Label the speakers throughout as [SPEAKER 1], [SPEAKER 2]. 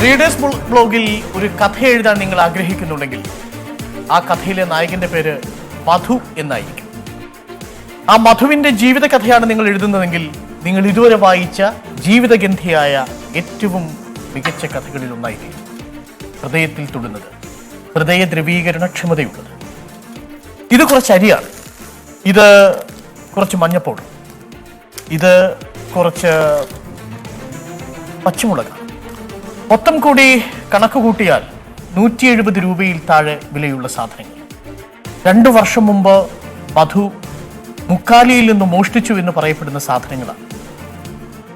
[SPEAKER 1] Readers ബ്ലോഗിൽ ഒരു കഥ എഴുതാൻ നിങ്ങൾ ആഗ്രഹിക്കുന്നുണ്ടെങ്കിൽ ആ കഥയിലെ നായകന്റെ പേര് മധു എന്നായിരിക്കും. ആ മധുവിന്റെ ജീവിത കഥയാണ് നിങ്ങൾ എഴുതുന്നതെങ്കിൽ നിങ്ങൾ ഇതുവരെ വായിച്ച ജീവിതഗന്ധിയായ ഏറ്റവും മികച്ച കഥകളിൽ ഒന്നായിരിക്കും. ഹൃദയത്തിൽ തൊടുന്നത്, ഹൃദയ ദ്രവീകരണക്ഷമതയുള്ളത്. ഇത് കുറച്ച് അരിയാണ്, ഇത് കുറച്ച് മഞ്ഞപ്പൊടി, ഇത് കുറച്ച് പച്ചമുളക്, മൊത്തം കൂടി കണക്ക് കൂട്ടിയാൽ 170 രൂപയിൽ താഴെ വിലയുള്ള സാധനങ്ങൾ. 2 വർഷം മുമ്പ് മധു മുക്കാലിയിൽ നിന്ന് മോഷ്ടിച്ചു എന്ന് പറയപ്പെടുന്ന സാധനങ്ങളാണ്.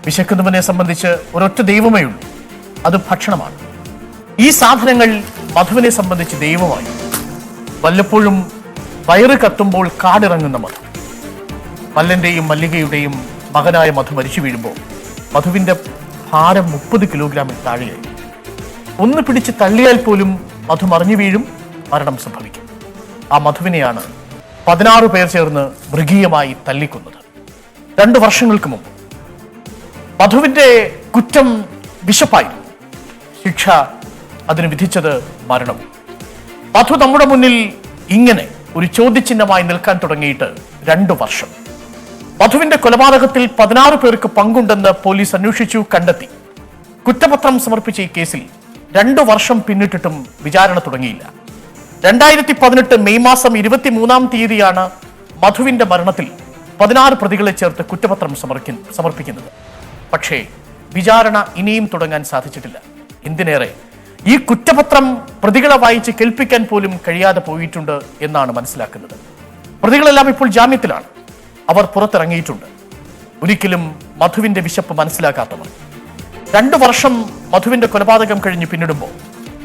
[SPEAKER 1] വിശക്കുന്നവനെ സംബന്ധിച്ച് ഒരൊറ്റ ദൈവമേ ഉള്ളൂ, അത് ഭക്ഷണമാണ്. ഈ സാധനങ്ങൾ മധുവിനെ സംബന്ധിച്ച് ദൈവമായി. വല്ലപ്പോഴും വയറ് കത്തുമ്പോൾ കാടിറങ്ങുന്ന മധു. മല്ലന്റെയും മല്ലികയുടെയും മകനായ മധു മരിച്ചു വീഴുമ്പോൾ മധുവിന്റെ ഭാരം 30 കിലോഗ്രാമിൽ താഴെയായി. ഒന്ന് പിടിച്ച് തള്ളിയാൽ പോലും മധു മറിഞ്ഞു വീഴും, മരണം സംഭവിക്കും. ആ മധുവിനെയാണ് 16 പേർ ചേർന്ന് മൃഗീയമായി തല്ലിക്കൊന്നത് 2 വർഷങ്ങൾക്ക് മുമ്പ്. മധുവിന്റെ കുറ്റം വിശപ്പായിരുന്നു, ശിക്ഷ അതിന് വിധിച്ചത് മരണവും. മധു നമ്മുടെ മുന്നിൽ ഇങ്ങനെ ഒരു ചോദ്യചിഹ്നമായി നിൽക്കാൻ തുടങ്ങിയിട്ട് 2 വർഷം. മധുവിന്റെ കൊലപാതകത്തിൽ 16 പേർക്ക് പങ്കുണ്ടെന്ന് പോലീസ് അന്വേഷിച്ചു, കണ്ടെത്തി. കുറ്റപത്രം സമർപ്പിച്ച ഈ കേസിൽ 2 വർഷം പിന്നിട്ടിട്ടും വിചാരണ തുടങ്ങിയില്ല. 2018 മെയ് മാസം 23-ാം തീയതിയാണ് മധുവിന്റെ മരണത്തിൽ 16 പ്രതികളെ ചേർത്ത് കുറ്റപത്രം സമർപ്പിക്കുന്നത്. പക്ഷേ വിചാരണ ഇനിയും തുടങ്ങാൻ സാധിച്ചിട്ടില്ല. എന്തിനേറെ, ഈ കുറ്റപത്രം പ്രതികളെ വായിച്ച് കേൾപ്പിക്കാൻ പോലും കഴിയാതെ പോയിട്ടുണ്ട് എന്നാണ് മനസ്സിലാക്കുന്നത്. പ്രതികളെല്ലാം ഇപ്പോൾ ജാമ്യത്തിലാണ്, അവർ പുറത്തിറങ്ങിയിട്ടുണ്ട്. ഒരിക്കലും മധുവിന്റെ വിശപ്പ് മനസ്സിലാക്കാത്തവർ. 2 വർഷം മധുവിന്റെ കൊലപാതകം കഴിഞ്ഞ് പിന്നിടുമ്പോൾ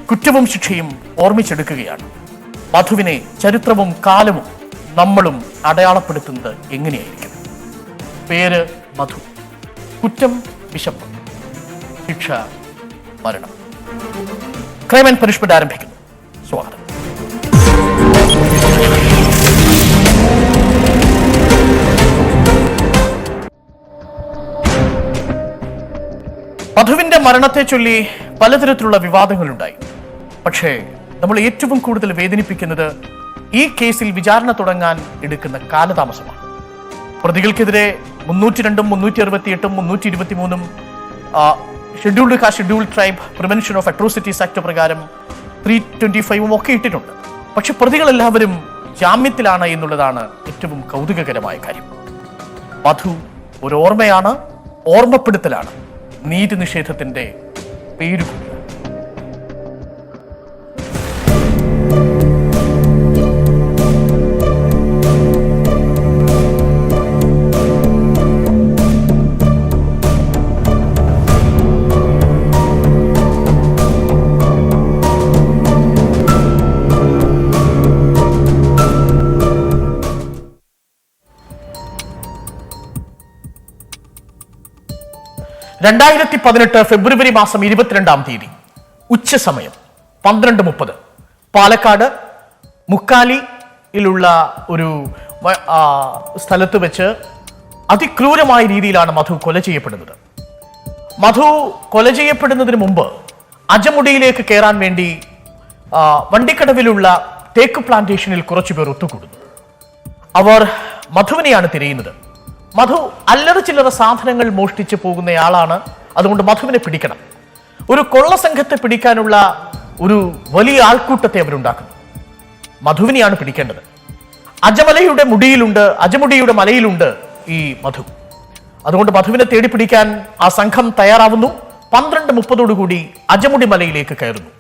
[SPEAKER 1] കുറ്റവും ശിക്ഷയും ഓർമ്മിച്ചെടുക്കുകയാണ്. മധുവിനെ ചരിത്രവും കാലവും നമ്മളും അടയാളപ്പെടുത്തുന്നത് എങ്ങനെയായിരിക്കും? പേര് മധു, കുറ്റം വിശപ്പ്, ശിക്ഷ മരണം. ക്രൈം ആൻഡ് പനിഷ്മെന്റ് ആരംഭിക്കുന്നു. സ്വാഗതം. മധുവിന്റെ മരണത്തെ ചൊല്ലി പലതരത്തിലുള്ള വിവാദങ്ങളുണ്ടായി. പക്ഷേ നമ്മൾ ഏറ്റവും കൂടുതൽ വേദനിപ്പിക്കുന്നത് ഈ കേസിൽ വിചാരണ തുടങ്ങാൻ എടുക്കുന്ന കാലതാമസമാണ്. പ്രതികൾക്കെതിരെ 302, 368, 323 scheduled caste, scheduled tribe, prevention of atrocities act പ്രകാരം 325 ഒക്കെ ഇട്ടിട്ടുണ്ട്. പക്ഷെ പ്രതികളെല്ലാവരും ജാമ്യത്തിലാണ് എന്നുള്ളതാണ് ഏറ്റവും കൗതുകകരമായ കാര്യം. മധു ഒരു ഓർമ്മയാണ്, ഓർമ്മപ്പെടുത്തലാണ്, നീതി നിഷേധത്തിന്റെ പേരുകൂടി. ഫെബ്രുവരി മാസം 22-ാം തീയതി ഉച്ച സമയം 12:30 പാലക്കാട് മുക്കാലിയിലുള്ള ഒരു സ്ഥലത്ത് വെച്ച് അതിക്രൂരമായ രീതിയിലാണ് മധു കൊല ചെയ്യപ്പെടുന്നത്. മധു കൊല ചെയ്യപ്പെടുന്നതിന് മുമ്പ് അജമുടിയിലേക്ക് കയറാൻ വേണ്ടി വണ്ടിക്കടവിലുള്ള തേക്ക് പ്ലാന്റേഷനിൽ കുറച്ചുപേർ ഒത്തുകൂടുന്നു. അവർ മധുവിനെയാണ് തിരയുന്നത്. മധു അല്ലറ ചില്ലറ സാധനങ്ങൾ മോഷ്ടിച്ച് പോകുന്നയാളാണ്, അതുകൊണ്ട് മധുവിനെ പിടിക്കണം. ഒരു കൊള്ള സംഘത്തെ പിടിക്കാനുള്ള ഒരു വലിയ ആൾക്കൂട്ടത്തെ അവരുണ്ടാക്കുന്നു. മധുവിനെയാണ് പിടിക്കേണ്ടത്. അജമുടിയുടെ മലയിലുണ്ട് ഈ മധു. അതുകൊണ്ട് മധുവിനെ തേടി പിടിക്കാൻ ആ സംഘം തയ്യാറാവുന്നു. 12:30 അജമുടി മലയിലേക്ക് കയറുന്നു.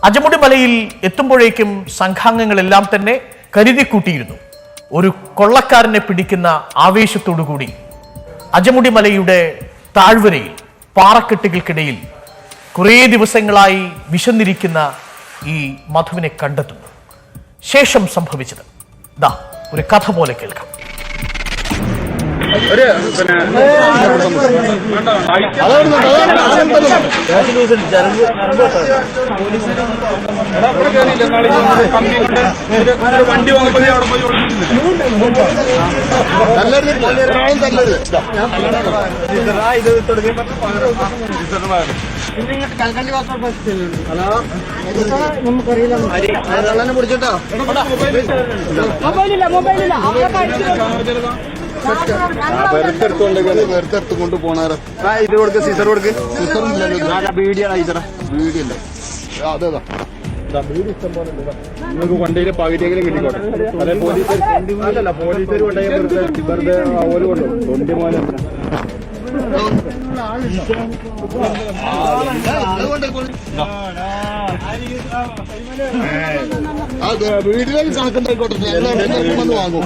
[SPEAKER 1] അജമുടി മലയിൽ എത്തുമ്പോഴേക്കും സംഘാംഗങ്ങളെല്ലാം തന്നെ കരുതിക്കൂട്ടിയിരുന്നു. ഒരു കൊള്ളക്കാരനെ പിടിക്കുന്ന ആവേശത്തോടുകൂടി അജമുടി മലയുടെ താഴ്വരയിൽ പാറക്കെട്ടുകൾക്കിടയിൽ കുറേ ദിവസങ്ങളായി വിശന്നിരിക്കുന്ന ഈ മധുവിനെ കണ്ടെത്തുന്നു. ശേഷം സംഭവിച്ചത് ദാ ഒരു കഥ പോലെ കേൾക്കാം.
[SPEAKER 2] വണ്ടി വന്നപ്പോ അവിടെ പോയി
[SPEAKER 3] പിടിച്ചോട്ടോ വെറുതെടുത്ത് കൊണ്ട് പോണാരോ ഇത് കൊടുക്ക സീസർ കൊടുക്ക് സീസറില്ലല്ലോ ബീഡിയാണ് ഈസറ ബീഡിയല്ല അതേതാ ബീഡി ഇഷ്ടം പോലെ നിങ്ങൾക്ക് വണ്ടിയിലെ പകുതിയെങ്കിലും കിട്ടിക്കോട്ടെ അതെ പോലീസ് അല്ലല്ല പോലീസുകാർ കൊണ്ടുപോയി വെറുതെ ഓല് കൊണ്ടു 20 മോനെ വീട്ടിലേക്ക് കണക്കുണ്ടായിക്കോട്ടെ വന്ന് വാങ്ങും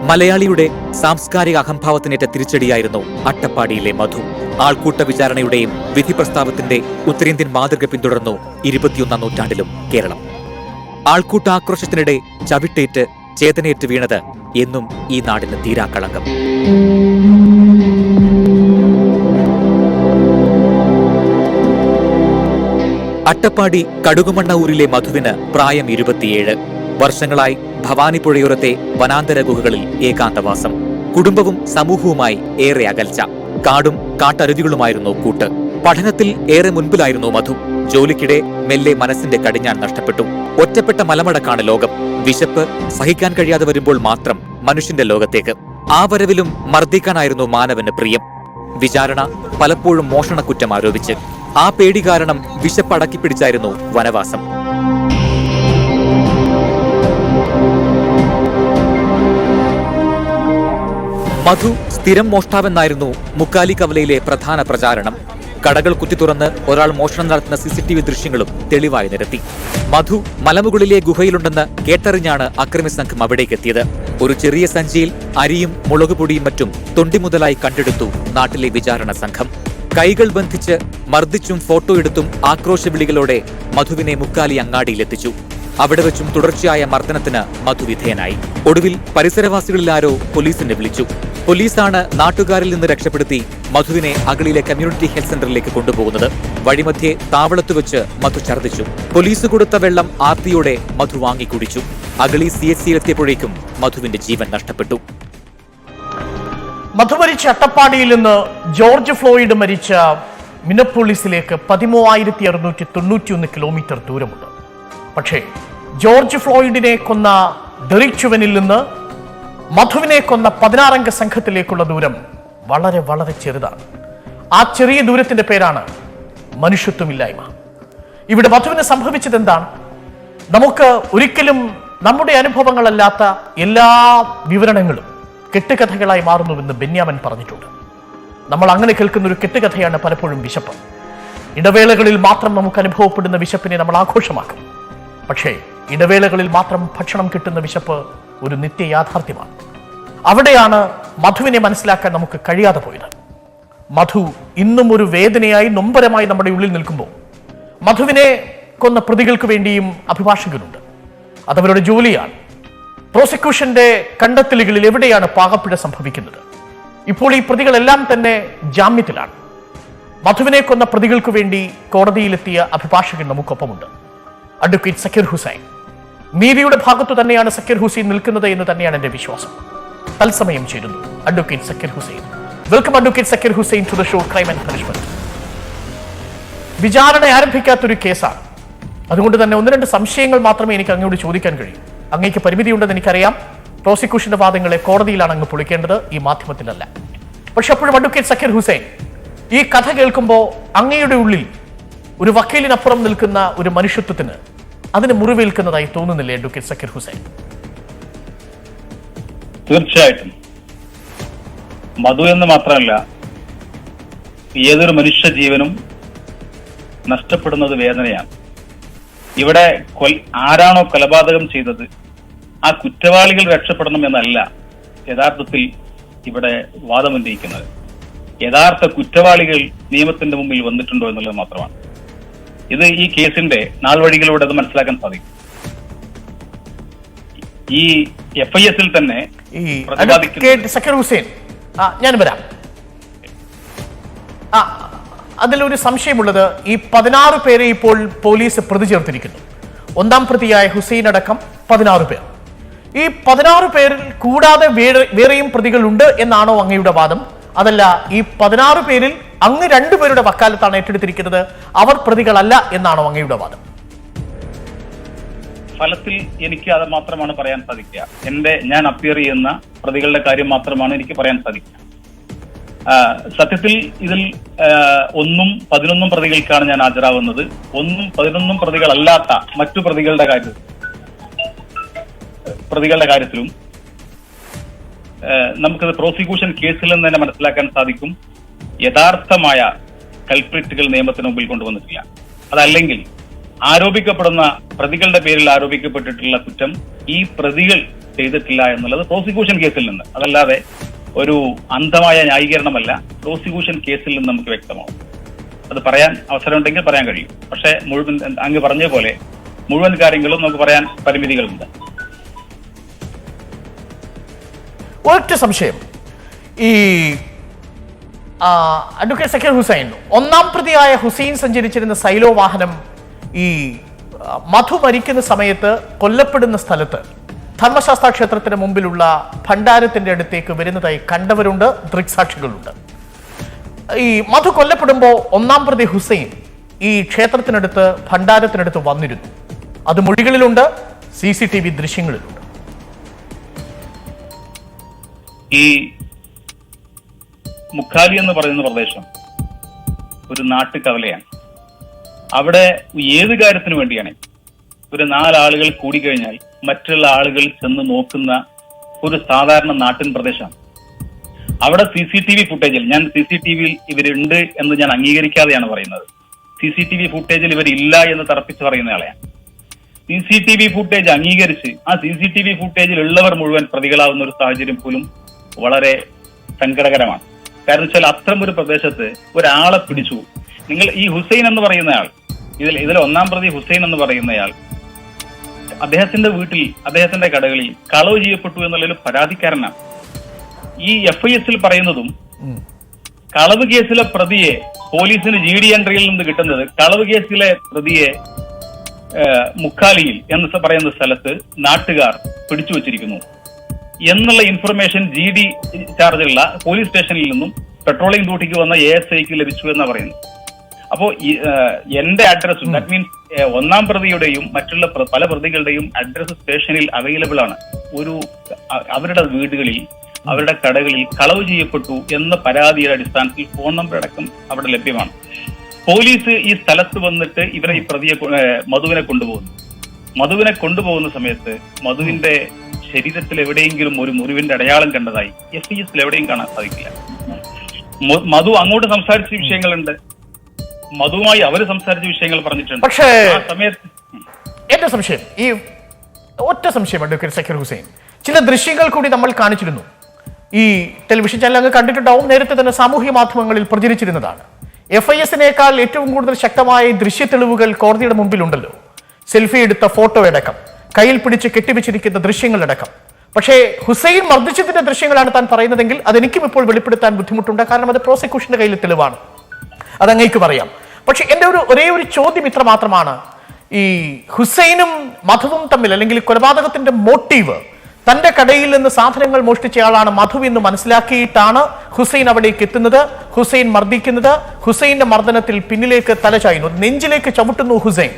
[SPEAKER 4] മലയാളിയുടെ സാംസ്കാരിക അഹംഭാവത്തിനേറ്റ തിരിച്ചടിയായിരുന്നു അട്ടപ്പാടിയിലെ മധു. ആൾക്കൂട്ട വിചാരണയുടെയും വിധി പ്രസ്താവത്തിന്റെ ഉത്തരേന്ത്യൻ മാതൃക പിന്തുടർന്നു 21ാം നൂറ്റാണ്ടിലും കേരളം. ആൾക്കൂട്ട ആക്രോശത്തിനിടെ ചവിട്ടേറ്റ് ചേതനയേറ്റ് വീണത് എന്നും ഈ നാടിന് തീരാക്കളങ്കം. അട്ടപ്പാടി കടുകുമണ്ണ മധുവിന് പ്രായം 27. വർഷങ്ങളായി ഭവാനിപ്പുഴയോരത്തെ വനാന്തര ഗുഹകളിൽ ഏകാന്തവാസം. കുടുംബവും സമൂഹവുമായി ഏറെ അകൽച്ച. കാടും കാട്ടരുവികളുമായിരുന്നു കൂട്ട്. പഠനത്തിൽ ഏറെ മുൻപിലായിരുന്നു മധു. ജോലിക്കിടെ മെല്ലെ മനസ്സിന്റെ കടിഞ്ഞാൻ നഷ്ടപ്പെട്ടു. ഒറ്റപ്പെട്ട മലമടക്കാണ് ലോകം. വിശപ്പ് സഹിക്കാൻ കഴിയാതെ വരുമ്പോൾ മാത്രം മനുഷ്യന്റെ ലോകത്തേക്ക്. ആ വരവിലും മർദ്ദിക്കാനായിരുന്നു മാനവന് പ്രിയം. വിചാരണ, പലപ്പോഴും മോഷണക്കുറ്റം ആരോപിച്ച്. ആ പേടി കാരണം വിശപ്പടക്കിപ്പിടിച്ചായിരുന്നു വനവാസം. മധു സ്ഥിരം മോഷ്ടാവെന്നായിരുന്നു മുക്കാലി കവലയിലെ പ്രധാന പ്രചാരണം. കടകൾ കുത്തിത്തുറന്ന് ഒരാൾ മോഷണം നടത്തുന്ന CCTV ദൃശ്യങ്ങളും തെളിവായി നിരത്തി. മധു മലമുകളിലെ ഗുഹയിലുണ്ടെന്ന് കേട്ടറിഞ്ഞാണ് അക്രമി സംഘം അവിടേക്കെത്തിയത്. ഒരു ചെറിയ സഞ്ചിയിൽ അരിയും മുളകുപൊടിയും മറ്റും തൊണ്ടിമുതലായി കണ്ടെടുത്തു നാട്ടിലെ വിചാരണ സംഘം. കൈകൾ ബന്ധിച്ച് മർദ്ദിച്ചും ഫോട്ടോ എടുത്തും ആക്രോശവിളികളോടെ മധുവിനെ മുക്കാലി അങ്ങാടിയിലെത്തിച്ചു. അവിടെ വെച്ചും തുടർച്ചയായ മർദ്ദനത്തിന് മധു വിധേയനായി. ഒടുവിൽ പരിസരവാസികളിലാരോ പോലീസിനെ വിളിച്ചു. പോലീസാണ് നാട്ടുകാരിൽ നിന്ന് രക്ഷപ്പെടുത്തി മധുവിനെ അഗളിയിലെ കമ്മ്യൂണിറ്റി ഹെൽത്ത് സെന്ററിലേക്ക് കൊണ്ടുപോകുന്നത്. വഴിമധ്യേ താവളത്ത് വെച്ച് മധു ഛർദ്ദിച്ചു. പോലീസ് കൊടുത്ത വെള്ളം ആർത്തിയോടെ മധു വാങ്ങിക്കുടിച്ചു. അഗളി CHC-യിലെത്തിയപ്പോഴേക്കും മധുവിന്റെ ജീവൻ നഷ്ടപ്പെട്ടു.
[SPEAKER 1] മധു മരിച്ച അട്ടപ്പാടിയിൽ നിന്ന് ജോർജ് ഫ്ലോയിഡ് മരിച്ച മിനപ്പോളിസിലേക്ക് 13,691 കിലോമീറ്റർ ദൂരമുണ്ട്. പക്ഷേ ജോർജ് ഫ്ലോയിഡിനെ കൊന്ന ഡെറിക് ചുവനിൽ നിന്ന് മധുവിനെ കൊന്ന 16-അംഗ സംഘത്തിലേക്കുള്ള ദൂരം വളരെ വളരെ ചെറുതാണ്. ആ ചെറിയ ദൂരത്തിന്റെ പേരാണ് മനുഷ്യത്വമില്ലായ്മ. ഇവിടെ മധുവിന് സംഭവിച്ചത് എന്താണ്? നമുക്ക് ഒരിക്കലും നമ്മുടെ അനുഭവങ്ങളല്ലാത്ത എല്ലാ വിവരണങ്ങളും കെട്ടുകഥകളായി മാറുന്നുവെന്ന് ബെന്യാമൻ പറഞ്ഞിട്ടുണ്ട്. നമ്മൾ അങ്ങനെ കേൾക്കുന്ന ഒരു കെട്ടുകഥയാണ് പലപ്പോഴും വിശപ്പ്. ഇടവേളകളിൽ മാത്രം നമുക്ക് അനുഭവപ്പെടുന്ന വിശപ്പിനെ നമ്മൾ ആഘോഷമാക്കും. പക്ഷേ ഇടവേളകളിൽ മാത്രം ഭക്ഷണം കിട്ടുന്ന വിശപ്പ് ഒരു നിത്യ യാഥാർത്ഥ്യമാണ്. അവിടെയാണ് മധുവിനെ മനസ്സിലാക്കാൻ നമുക്ക് കഴിയാതെ പോയത്. മധു ഇന്നും ഒരു വേദനയായി നൊമ്പരമായി നമ്മുടെ ഉള്ളിൽ നിൽക്കുമ്പോൾ മധുവിനെ കൊന്ന പ്രതികൾക്ക് വേണ്ടിയും അഭിഭാഷകരുണ്ട്. അതവരുടെ ജോലിയാണ്. പ്രോസിക്യൂഷന്റെ കണ്ടെത്തലുകളിൽ എവിടെയാണ് പാകപ്പിഴ സംഭവിക്കുന്നത്? ഇപ്പോൾ ഈ പ്രതികളെല്ലാം തന്നെ ജാമ്യത്തിലാണ്. മധുവിനെ കൊന്ന പ്രതികൾക്ക് വേണ്ടി കോടതിയിലെത്തിയ അഭിഭാഷകൻ നമുക്കൊപ്പമുണ്ട്. അഡ്വക്കേറ്റ് സക്കീർ ഹുസൈൻ. നീതിയുടെ ഭാഗത്തു തന്നെയാണ് സക്കീർ ഹുസൈൻ നിൽക്കുന്നത് എന്ന് തന്നെയാണ് എന്റെ വിശ്വാസം. തത്സമയം ചേരുന്നു advocate Zakir Hussain. Welcome advocate Zakir Hussain to the show crime and punishment. വിചാരണ ആരംഭിക്കാത്തൊരു കേസാണ്. അതുകൊണ്ട് തന്നെ 1-2 സംശയങ്ങൾ മാത്രമേ എനിക്ക് അങ്ങോട്ട് ചോദിക്കാൻ കഴിയൂ. അങ്ങേക്ക് പരിമിതിയുണ്ടെന്ന് എനിക്കറിയാം. പ്രോസിക്യൂഷന്റെ വാദങ്ങളെ കോടതിയിലാണ് അങ്ങ് പൊളിക്കേണ്ടത്, ഈ മാധ്യമത്തിലല്ല. പക്ഷെ അപ്പോഴും അഡ്വക്കേറ്റ് സക്കീർ ഹുസൈൻ, ഈ കഥ കേൾക്കുമ്പോൾ അങ്ങയുടെ ഉള്ളിൽ ഒരു വക്കീലിനപ്പുറം നിൽക്കുന്ന ഒരു മനുഷ്യത്വത്തിന് അതിന് മുറിവേൽക്കുന്നതായി തോന്നുന്നില്ലേ അഡ്വക്കേറ്റ് സക്കീർ ഹുസൈൻ?
[SPEAKER 5] തീർച്ചയായിട്ടും. മധു എന്ന് മാത്രമല്ല, ഏതൊരു മനുഷ്യ ജീവനും നഷ്ടപ്പെടുന്നത് വേദനയാണ്. ഇവിടെ ആരാണോ കൊലപാതകം ചെയ്തത് ആ കുറ്റവാളികൾ രക്ഷപ്പെടണം എന്നല്ല യഥാർത്ഥത്തിൽ ഇവിടെ വാദമുന്നയിക്കുന്നത്. യഥാർത്ഥ കുറ്റവാളികൾ നിയമത്തിന്റെ മുമ്പിൽ വന്നിട്ടുണ്ടോ എന്നുള്ളത് മാത്രമാണ്. ഇത് ഈ കേസിന്റെ നാൾവഴികളിലൂടെ അത് മനസ്സിലാക്കാൻ സാധിക്കും. ഈ FIS തന്നെ
[SPEAKER 1] സക്കീർ ഹുസൈൻ, ഞാൻ വരാം. അതിലൊരു സംശയമുള്ളത്, ഈ 16 പേരെ ഇപ്പോൾ പോലീസ് പ്രതി ചേർത്തിരിക്കുന്നു. ഒന്നാം പ്രതിയായ ഹുസൈൻ അടക്കം 16 പേർ. ഈ 16 പേരിൽ കൂടാതെ വേറെയും പ്രതികളുണ്ട് എന്നാണോ അങ്ങയുടെ വാദം? അതല്ല, ഈ 16 പേരിൽ അങ്ങ് 2 പേരുടെ വക്കാലത്താണ് ഏറ്റെടുത്തിരിക്കുന്നത്, അവർ പ്രതികളല്ല എന്നാണോ അങ്ങയുടെ വാദം?
[SPEAKER 5] ഫലത്തിൽ എനിക്ക് അത് മാത്രമാണ് പറയാൻ സാധിക്കുക. ഞാൻ അപ്പിയർ ചെയ്യുന്ന പ്രതികളുടെ കാര്യം മാത്രമാണ് എനിക്ക് പറയാൻ സാധിക്കുക. സത്യത്തിൽ ഇതിൽ 1ഉം 11ഉം പ്രതികൾക്കാണ് ഞാൻ ഹാജരാകുന്നത്. 1ഉം 11ഉം പ്രതികളല്ലാത്ത മറ്റു പ്രതികളുടെ കാര്യത്തിലും നമുക്കത് പ്രോസിക്യൂഷൻ കേസിൽ നിന്ന് തന്നെ മനസ്സിലാക്കാൻ സാധിക്കും, യഥാർത്ഥമായ കൾപ്രിറ്റുകൾ നിയമത്തിന് മുമ്പിൽ കൊണ്ടുവന്നിട്ടില്ല. അതല്ലെങ്കിൽ ആരോപിക്കപ്പെടുന്ന പ്രതികളുടെ പേരിൽ ആരോപിക്കപ്പെട്ടിട്ടുള്ള കുറ്റം ഈ പ്രതികൾ ചെയ്തിട്ടില്ല എന്നുള്ളത് പ്രോസിക്യൂഷൻ കേസിൽ നിന്ന്, അതല്ലാതെ ഒരു അന്ധമായ ന്യായീകരണമല്ല, പ്രോസിക്യൂഷൻ കേസിൽ നിന്ന് നമുക്ക് വ്യക്തമാവും. അത് പറയാൻ അവസരമുണ്ടെങ്കിൽ പറയാൻ കഴിയും. പക്ഷെ അങ്ങ് പറഞ്ഞ പോലെ മുഴുവൻ കാര്യങ്ങളും നമുക്ക് പറയാൻ പരിമിതികളുണ്ട്.
[SPEAKER 1] ഒറ്റ സംശയം, ഈ അഡ്വക്കേറ്റ് സക്കീർ ഹുസൈൻ, ഒന്നാം പ്രതിയായ ഹുസൈൻ സഞ്ചരിച്ചിരുന്ന സൈലോ വാഹനം ഈ മധു മരിക്കുന്ന സമയത്ത് കൊല്ലപ്പെടുന്ന സ്ഥലത്ത് ധർമ്മശാസ്ത്ര ക്ഷേത്രത്തിന് മുമ്പിലുള്ള ഭണ്ഡാരത്തിന്റെ അടുത്തേക്ക് വരുന്നതായി കണ്ടവരുണ്ട്, ദൃക്സാക്ഷികളുണ്ട്. ഈ മധു കൊല്ലപ്പെടുമ്പോൾ ഒന്നാം പ്രതി ഹുസൈൻ ഈ ക്ഷേത്രത്തിനടുത്ത് ഭണ്ഡാരത്തിനടുത്ത് വന്നിരുന്നു. അത് മൊഴികളിലുണ്ട്, CCTV ദൃശ്യങ്ങളിലുണ്ട്.
[SPEAKER 5] ഈ മുക്കാലി എന്ന് പറയുന്ന പ്രദേശം ഒരു നാട്ടുകവലയാണ്. അവിടെ ഏത് കാര്യത്തിന് വേണ്ടിയാണ് ഒരു 4 ആളുകൾ കൂടിക്കഴിഞ്ഞാൽ മറ്റുള്ള ആളുകൾ ചെന്ന് നോക്കുന്ന ഒരു സാധാരണ നാട്ടിൻ പ്രദേശമാണ്. അവിടെ CCTV ഫുട്ടേജിൽ, ഞാൻ CCTVയിൽ ഇവരുണ്ട് എന്ന് ഞാൻ അംഗീകരിക്കാതെയാണ് പറയുന്നത്, CCTV ഫുട്ടേജിൽ ഇവരില്ല എന്ന് തറപ്പിച്ച് പറയുന്നയാളെയാണ്. CCTV ഫുട്ടേജ് അംഗീകരിച്ച് ആ CCTV ഫുട്ടേജിൽ ഉള്ളവർ മുഴുവൻ പ്രതികളാവുന്ന ഒരു സാഹചര്യം പോലും വളരെ സങ്കടകരമാണ്. കാരണം വെച്ചാൽ അത്തരം ഒരു പ്രദേശത്ത് ഒരാളെ പിടിച്ചു. നിങ്ങൾ ഈ ഹുസൈൻ എന്ന് പറയുന്നയാൾ, ഇതിൽ ഒന്നാം പ്രതി ഹുസൈൻ എന്ന് പറയുന്നയാൾ അദ്ദേഹത്തിന്റെ വീട്ടിൽ, അദ്ദേഹത്തിന്റെ കടകളിൽ കളവ് ചെയ്യപ്പെട്ടു എന്നുള്ളൊരു പരാതിക്കാരനാണ്. ഈ FIS പറയുന്നതും കളവ് കേസിലെ പ്രതിയെ പോലീസിന് GD എൻട്രിയിൽ നിന്ന് കിട്ടുന്നത്, കളവ് കേസിലെ പ്രതിയെ മുക്കാലിയിൽ എന്ന് പറയുന്ന സ്ഥലത്ത് നാട്ടുകാർ പിടിച്ചു വച്ചിരിക്കുന്നു എന്നുള്ള ഇൻഫർമേഷൻ GD ചാർജുള്ള പോലീസ് സ്റ്റേഷനിൽ നിന്നും പെട്രോളിംഗ് ഡ്യൂട്ടിക്ക് വന്ന ASIക്ക് ലഭിച്ചു എന്നാ പറയുന്നത്. അപ്പോ എന്റെ അഡ്രസ്, ദാറ്റ് മീൻസ് ഒന്നാം പ്രതിയുടെയും മറ്റുള്ള പല പ്രതികളുടെയും അഡ്രസ് സ്റ്റേഷനിൽ അവൈലബിൾ ആണ്. അവരുടെ വീടുകളിൽ, അവരുടെ കടകളിൽ കളവ് ചെയ്യപ്പെട്ടു എന്ന പരാതിയുടെ അടിസ്ഥാനത്തിൽ ഫോൺ നമ്പർ അടക്കം അവിടെ ലഭ്യമാണ്. പോലീസ് ഈ സ്ഥലത്ത് വന്നിട്ട് ഇവരെ ഈ പ്രതിയെ മധുവിനെ കൊണ്ടുപോകുന്ന സമയത്ത് മധുവിന്റെ ശരീരത്തിൽ എവിടെയെങ്കിലും ഒരു മുറിവിന്റെ അടയാളം കണ്ടതായി FIS എവിടെയും കാണാൻ സാധിക്കില്ല. മധു അങ്ങോട്ട് സംസാരിച്ച വിഷയങ്ങളുണ്ട്, മധുവുമായി അവര് സംസാരിച്ച വിഷയങ്ങൾ പറഞ്ഞിട്ടുണ്ട്.
[SPEAKER 1] പക്ഷേ
[SPEAKER 5] ആ സമയത്ത്
[SPEAKER 1] എന്റെ സംശയം, ഈ ഒറ്റ സംശയം അഡ്വക്കേറ്റ് സക്കീർ ഹുസൈൻ, ചില ദൃശ്യങ്ങൾ കൂടി നമ്മൾ കാണിച്ചിരുന്നു. ഈ ടെലിവിഷൻ ചാനൽ അങ്ങ് കണ്ടിട്ടുണ്ടാവും, നേരത്തെ തന്നെ സാമൂഹ്യ മാധ്യമങ്ങളിൽ പ്രചരിച്ചിരുന്നതാണ്. FIS-നേക്കാൾ ഏറ്റവും കൂടുതൽ ശക്തമായ ദൃശ്യ തെളിവുകൾ കോടതിയുടെ മുമ്പിലുണ്ടല്ലോ. സെൽഫി എടുത്ത ഫോട്ടോ അടക്കം, കയ്യിൽ പിടിച്ച് കെട്ടിവെച്ചിരിക്കുന്ന ദൃശ്യങ്ങളടക്കം. പക്ഷേ ഹുസൈൻ മർദ്ദിച്ചതിന്റെ ദൃശ്യങ്ങളാണ് താൻ പറയുന്നതെങ്കിൽ അതെനിക്കും ഇപ്പോൾ വെളിപ്പെടുത്താൻ ബുദ്ധിമുട്ടുണ്ട്. കാരണം അത് പ്രോസിക്യൂഷന്റെ കയ്യിൽ തെളിവാണ്, അതങ്ങേക്ക് പറയാം. പക്ഷെ എന്റെ ഒരേ ഒരു ചോദ്യം ഇത്ര മാത്രമാണ്, ഈ ഹുസൈനും മധുവും തമ്മിൽ, അല്ലെങ്കിൽ കൊലപാതകത്തിന്റെ മോട്ടീവ്, തന്റെ കടയിൽ നിന്ന് സാധനങ്ങൾ മോഷ്ടിച്ചയാളാണ് മധു എന്ന് മനസ്സിലാക്കിയിട്ടാണ് ഹുസൈൻ അവിടേക്ക് എത്തുന്നത്, ഹുസൈൻ മർദ്ദിക്കുന്നത്. ഹുസൈന്റെ മർദ്ദനത്തിൽ പിന്നിലേക്ക് തല ചായുന്നു, നെഞ്ചിലേക്ക് ചവിട്ടുന്നു ഹുസൈൻ,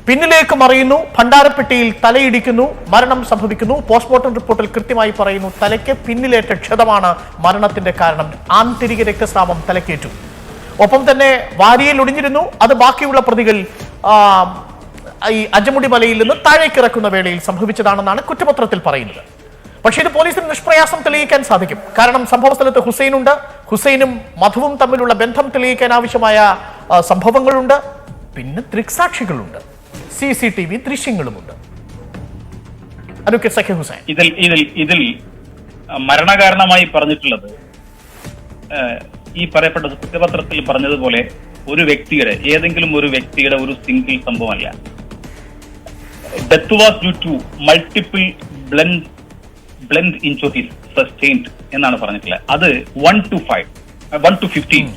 [SPEAKER 1] പിന്നിലേക്ക് മറിയുന്നു, ഭണ്ഡാരപ്പെട്ടിയിൽ തലയിടിക്കുന്നു, മരണം സംഭവിക്കുന്നു. പോസ്റ്റ്മോർട്ടം റിപ്പോർട്ടിൽ കൃത്യമായി പറയുന്നു, തലയ്ക്ക് പിന്നിലേറ്റ ക്ഷതമാണ് മരണത്തിന്റെ കാരണം. ആന്തരിക രക്തസ്രാവം തലക്കേറ്റു. ഒപ്പം തന്നെ വാരിയിൽ ഒടിഞ്ഞിരുന്നു. അത് ബാക്കിയുള്ള പ്രതികൾ ഈ അജമുടി മലയിൽ നിന്ന് താഴേക്ക് ഇറക്കുന്ന വേളയിൽ സംഭവിച്ചതാണെന്നാണ് കുറ്റപത്രത്തിൽ പറയുന്നത്. പക്ഷേ ഇത് പോലീസിന് നിഷ്പ്രയാസം തെളിയിക്കാൻ സാധിക്കും. കാരണം സംഭവ സ്ഥലത്ത് ഹുസൈനുണ്ട്, ഹുസൈനും മധുവും തമ്മിലുള്ള ബന്ധം തെളിയിക്കാൻ ആവശ്യമായ സംഭവങ്ങളുണ്ട്, പിന്നെ ദൃക്സാക്ഷികളുണ്ട്, CCTV ദൃശ്യങ്ങളുമുണ്ട്. അഡ്വക്കേറ്റ് സക്കീർ ഹുസൈൻ,
[SPEAKER 5] ഇതിൽ മരണകാരണമായി പറഞ്ഞിട്ടുള്ളത് ഈ പറയപ്പെട്ട കുറ്റപത്രത്തിൽ പറഞ്ഞതുപോലെ ഏതെങ്കിലും ഒരു വ്യക്തിയുടെ ഒരു സിംഗിൾ സംഭവമല്ല. Death was due to multiple blunt injuries sustained എന്നാണ് പറഞ്ഞിട്ടുള്ളത്. അത് 1 to 15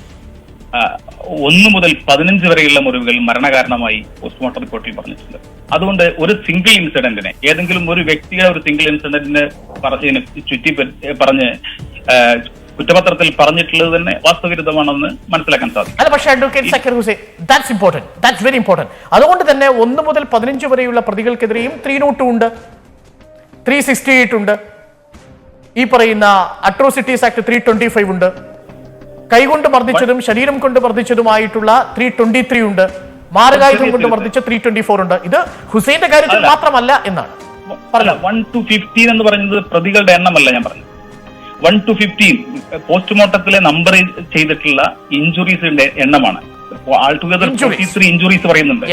[SPEAKER 5] 1 മുതൽ 15 വരെയുള്ള മുറിവുകൾ മരണകാരണമായി പോസ്റ്റ്മോർട്ടം റിപ്പോർട്ടിൽ പറഞ്ഞിട്ടുണ്ട്. അതുകൊണ്ട് ഒരു സിംഗിൾ ഇൻസിഡന്റിനെ, ഏതെങ്കിലും ഒരു വ്യക്തിയുടെ ഒരു സിംഗിൾ ഇൻസിഡന്റിനെ പറഞ്ഞ് കുറ്റപത്രത്തിൽ പറഞ്ഞിട്ടുള്ളത് തന്നെ വാസ്തവവിരുദ്ധമാണെന്ന് മനസ്സിലാക്കാൻ സാധിക്കും.
[SPEAKER 1] അല്ല, പക്ഷേ advocate Zakir Hussain, that's important, that's very important. അതുകൊണ്ട് തന്നെ 1 മുതൽ 15 വരെയുള്ള പ്രതികൾക്കെതിരെയും 302 ഉണ്ട്, 368 ഉണ്ട്, ഈ പറയുന്ന അട്രോസിറ്റീസ് ആക്ട് 325 ഉണ്ട്, കൈകൊണ്ട് മർദ്ദിച്ചതും ശരീരം കൊണ്ട് മർദ്ദിച്ചതുമായിട്ടുള്ള 323 ഉണ്ട്, മാരകായുധം കൊണ്ട് മർദ്ദിച്ച 324 ഉണ്ട്. ഇത് ഹുസൈന്റെ കാര്യത്തിൽ മാത്രമല്ല എന്നാണ്
[SPEAKER 5] പറഞ്ഞത്. 1 to 15 എന്ന് പറയുന്നത് പ്രതികളുടെ എണ്ണമല്ല ഞാൻ പറഞ്ഞത്. 1 to 15 പോസ്റ്റ്മോർട്ടത്തിലെ നമ്പർ ചെയ്തിട്ടുള്ള ഇഞ്ചുറീസിന്റെ എണ്ണമാണ്. ആൾ ടുഗദർ 43 ഇഞ്ചുറീസ് പറയുന്നുണ്ട്.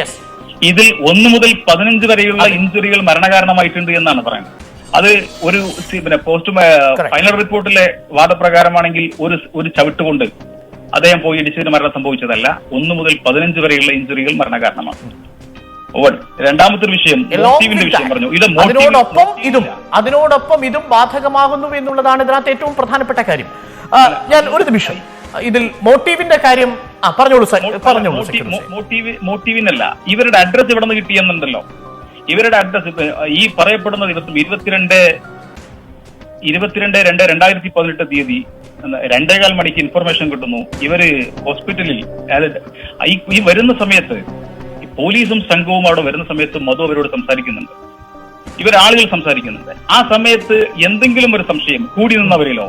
[SPEAKER 5] ഇതിൽ 1 മുതൽ 15 വരെയുള്ള ഇഞ്ചുറികൾ മരണകാരണമായിട്ടുണ്ട് എന്നാണ് പറയുന്നത്. അത് ഒരു ഫൈനൽ റിപ്പോർട്ടിലെ വാദപ്രകാരമാണെങ്കിൽ ഒരു ചവിട്ട് കൊണ്ട് അദ്ദേഹം പോയി ഇടിച്ചതിന് മരണം സംഭവിച്ചതല്ല. 1 മുതൽ 15 വരെയുള്ള ഇഞ്ചുറികൾ മരണകാരണമാണ്. രണ്ടാമത്തെ വിഷയം മോട്ടീവിന്റെ വിഷയം പറഞ്ഞു.
[SPEAKER 1] അതിനോടൊപ്പം ഇതും ബാധകമാകുന്നു എന്നുള്ളതാണ് ഇതിനകത്ത് ഏറ്റവും പ്രധാനപ്പെട്ട കാര്യം. ഞാൻ ഒരു നിമിഷം ഇതിൽ മോട്ടീവിന്റെ കാര്യം പറഞ്ഞോളൂ.
[SPEAKER 5] മോട്ടീവിനല്ല, ഇവരുടെ അഡ്രസ് ഇവിടെ നിന്ന് കിട്ടിയെന്നുണ്ടല്ലോ. ഇവരുടെ അഡ്രസ് ഈ പറയപ്പെടുന്ന ദിവസം 22/2/2018 തീയതി 2:15 മണിക്ക് ഇൻഫർമേഷൻ കിട്ടുന്നു. ഇവര് ഹോസ്പിറ്റലിൽ ഈ വരുന്ന സമയത്ത് പോലീസും സംഘവും അവിടെ വരുന്ന സമയത്ത് മധു അവരോട് സംസാരിക്കുന്നുണ്ട്, ആളുകൾ സംസാരിക്കുന്നുണ്ട്. ആ സമയത്ത് എന്തെങ്കിലും ഒരു സംശയം കൂടി നിന്നവരിലോ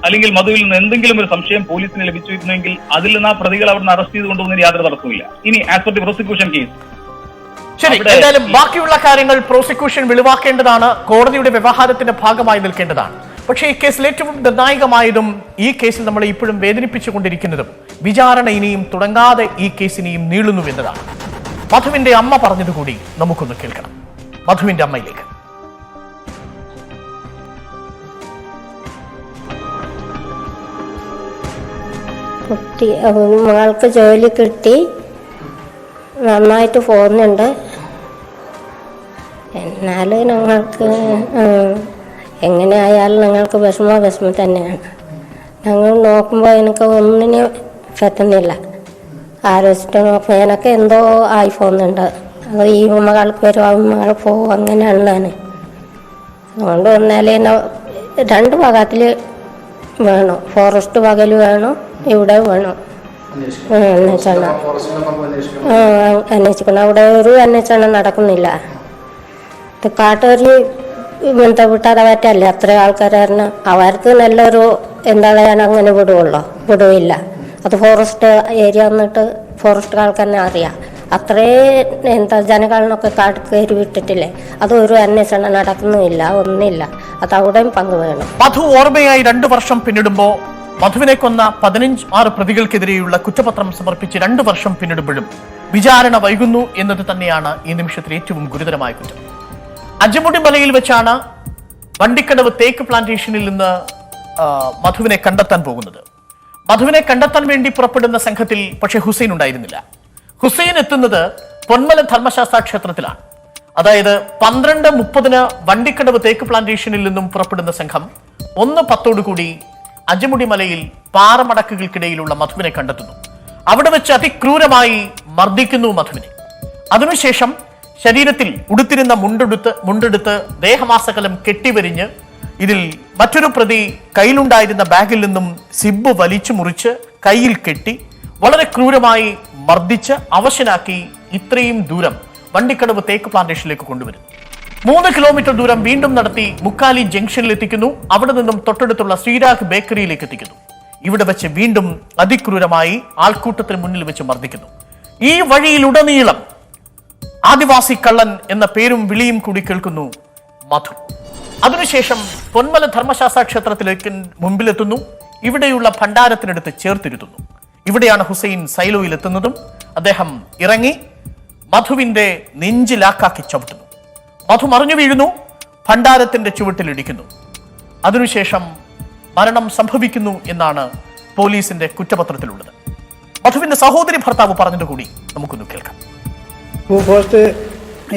[SPEAKER 5] അല്ലെങ്കിൽ മധുവിൽ നിന്ന് എന്തെങ്കിലും ഒരു സംശയം പോലീസിന് ലഭിച്ചിരുന്നെങ്കിൽ അതിൽ നിന്ന് ആ പ്രതികൾ അവിടെ നിന്ന് അറസ്റ്റ് ചെയ്ത് കൊണ്ടുപോകുന്നതിന് യാതൊരു തടസ്സമില്ല. ഇനി as per the prosecution case,
[SPEAKER 1] ശരി, എന്തായാലും ബാക്കിയുള്ള കാര്യങ്ങൾ പ്രോസിക്യൂഷൻ വെളിവാക്കേണ്ടതാണ്, കോടതിയുടെ വ്യവഹാരത്തിന്റെ ഭാഗമായി നിൽക്കേണ്ടതാണ്. പക്ഷേ ഈ കേസിൽ ഏറ്റവും നിർണായകമായതും ഈ കേസിൽ നമ്മളെ ഇപ്പോഴും വേദനിപ്പിച്ചുകൊണ്ടിരിക്കുന്നതും വിചാരണ ഇനിയും തുടങ്ങാതെ ഈ കേസിനെയും നീളുന്നു എന്നതാണ്. മധുവിന്റെ അമ്മ പറഞ്ഞതുകൂടി നമുക്കൊന്ന് കേൾക്കണം. മധുവിന്റെ അമ്മയിലേക്ക്.
[SPEAKER 2] കുട്ടി മകൾക്ക് ജോലി കിട്ടി, നന്നായിട്ട് പോകുന്നുണ്ട്. എന്നാലും ഞങ്ങൾക്ക് എങ്ങനെയായാലും ഞങ്ങൾക്ക് വിഷമം തന്നെയാണ്. ഞങ്ങൾ നോക്കുമ്പോൾ എനിക്ക് ഒന്നിനും പറ്റുന്നില്ല. ആലോചിച്ചിട്ട് നോക്കുമ്പോൾ എനിക്ക് എന്തോ ആയി പോകുന്നുണ്ട്. അത് ഈ മകൾക്ക് വരും, ആ മകൾ പോകും, അങ്ങനെയാണ് ഞാൻ. അതുകൊണ്ട് വന്നാലേ 2 ഭാഗത്തിൽ വേണം, ഫോറസ്റ്റ് പകൽ വേണം, ഇവിടെ വേണം അന്വേഷിക്കണം. അവിടെ ഒരു അന്വേഷണം നടക്കുന്നില്ല. കാട്ടുകാർ വിട്ടാതെ പറ്റല്ലേ, അത്ര ആൾക്കാരായിരുന്നു. അവർക്ക് നല്ലൊരു എന്താണ് അങ്ങനെ വിടുവില്ല. അത് ഫോറസ്റ്റ് ഏരിയ വന്നിട്ട് ഫോറസ്റ്റുകാർക്ക് തന്നെ അറിയാം. അത്രേ ജനങ്ങളിനൊക്കെ കാട്ട് കയറി വിട്ടിട്ടില്ലേ, അതൊരു അന്വേഷണം നടക്കുന്നുമില്ല, ഒന്നുമില്ല. അത് അവിടെയും പങ്ക് വേണം.
[SPEAKER 1] മധു ഓർമ്മയായി 2 വർഷം പിന്നിടുമ്പോൾ മധുവിനെ കൊന്ന 16 പ്രതികൾക്കെതിരെയുള്ള കുറ്റപത്രം സമർപ്പിച്ച് 2 വർഷം പിന്നിടുമ്പോഴും വിചാരണ വൈകുന്നു എന്നത് തന്നെയാണ് ഈ നിമിഷത്തിൽ ഏറ്റവും ഗുരുതരമായ കുറ്റം. അജമുടി മലയിൽ വെച്ചാണ് വണ്ടിക്കടവ് തേക്ക് പ്ലാന്റേഷനിൽ നിന്ന് മധുവിനെ കണ്ടെത്താൻ പോകുന്നത്. മധുവിനെ കണ്ടെത്താൻ വേണ്ടി പുറപ്പെടുന്ന സംഘത്തിൽ പക്ഷേ ഹുസൈൻ ഉണ്ടായിരുന്നില്ല. ഹുസൈൻ എത്തുന്നത് പൊന്മല ധർമ്മശാസ്ത്ര ക്ഷേത്രത്തിലാണ്. അതായത് 12:30 വണ്ടിക്കടവ് തേക്ക് പ്ലാന്റേഷനിൽ നിന്നും പുറപ്പെടുന്ന സംഘം 1:10 അജമുടി മലയിൽ പാറമടക്കുകൾക്കിടയിലുള്ള മധുവിനെ കണ്ടെത്തുന്നു. അവിടെ വെച്ച് അതിക്രൂരമായി മർദ്ദിക്കുന്നു മധുവിനെ. അതിനുശേഷം ശരീരത്തിൽ ഉടുത്തിരുന്ന മുണ്ടെടുത്ത് ദേഹമാസകലം കെട്ടിവരിഞ്ഞ് ഇതിൽ മറ്റൊരു പ്രതി കയ്യിലുണ്ടായിരുന്ന ബാഗിൽ നിന്നും സിബ് വലിച്ചു മുറിച്ച് കയ്യിൽ കെട്ടി വളരെ ക്രൂരമായി മർദ്ദിച്ച് അവശനാക്കി ഇത്രയും ദൂരം വണ്ടിക്കടവ് തേക്ക് പ്ലാന്റേഷനിലേക്ക് കൊണ്ടുവരുന്നു. 3 കിലോമീറ്റർ ദൂരം വീണ്ടും നടത്തി മുക്കാലി ജംഗ്ഷനിൽ എത്തിക്കുന്നു. അവിടെ നിന്നും തൊട്ടടുത്തുള്ള ശ്രീരാഗ് ബേക്കറിയിലേക്ക് എത്തിക്കുന്നു. ഇവിടെ വെച്ച് വീണ്ടും അതിക്രൂരമായി ആൾക്കൂട്ടത്തിന് മുന്നിൽ വെച്ച് മർദ്ദിക്കുന്നു. ഈ വഴിയിലുടനീളം ആദിവാസി കള്ളൻ എന്ന പേരും വിളിയും കൂടി കേൾക്കുന്നു മധു. അതിനുശേഷം പൊന്മല ധർമ്മശാസ്ത്ര ക്ഷേത്രത്തിലേക്ക് മുമ്പിലെത്തുന്നു. ഇവിടെയുള്ള ഭണ്ഡാരത്തിനടുത്ത് ചേർത്തിരുത്തുന്നു. ഇവിടെയാണ് ഹുസൈൻ സൈലോയിൽ എത്തുന്നതും. അദ്ദേഹം ഇറങ്ങി മധുവിന്റെ നെഞ്ചിലാക്കാക്കി ചവിട്ടുന്നു. മധു മറിഞ്ഞു വീഴുന്നു, ഭണ്ഡാരത്തിന്റെ ചുവട്ടിലിടിക്കുന്നു. അതിനുശേഷം മരണം സംഭവിക്കുന്നു എന്നാണ് പോലീസിന്റെ കുറ്റപത്രത്തിലുള്ളത്. മധുവിന്റെ സഹോദരി ഭർത്താവ് പറഞ്ഞത് കൂടി നമുക്കൊന്ന് കേൾക്കാം.
[SPEAKER 6] ഫോറസ്റ്റ്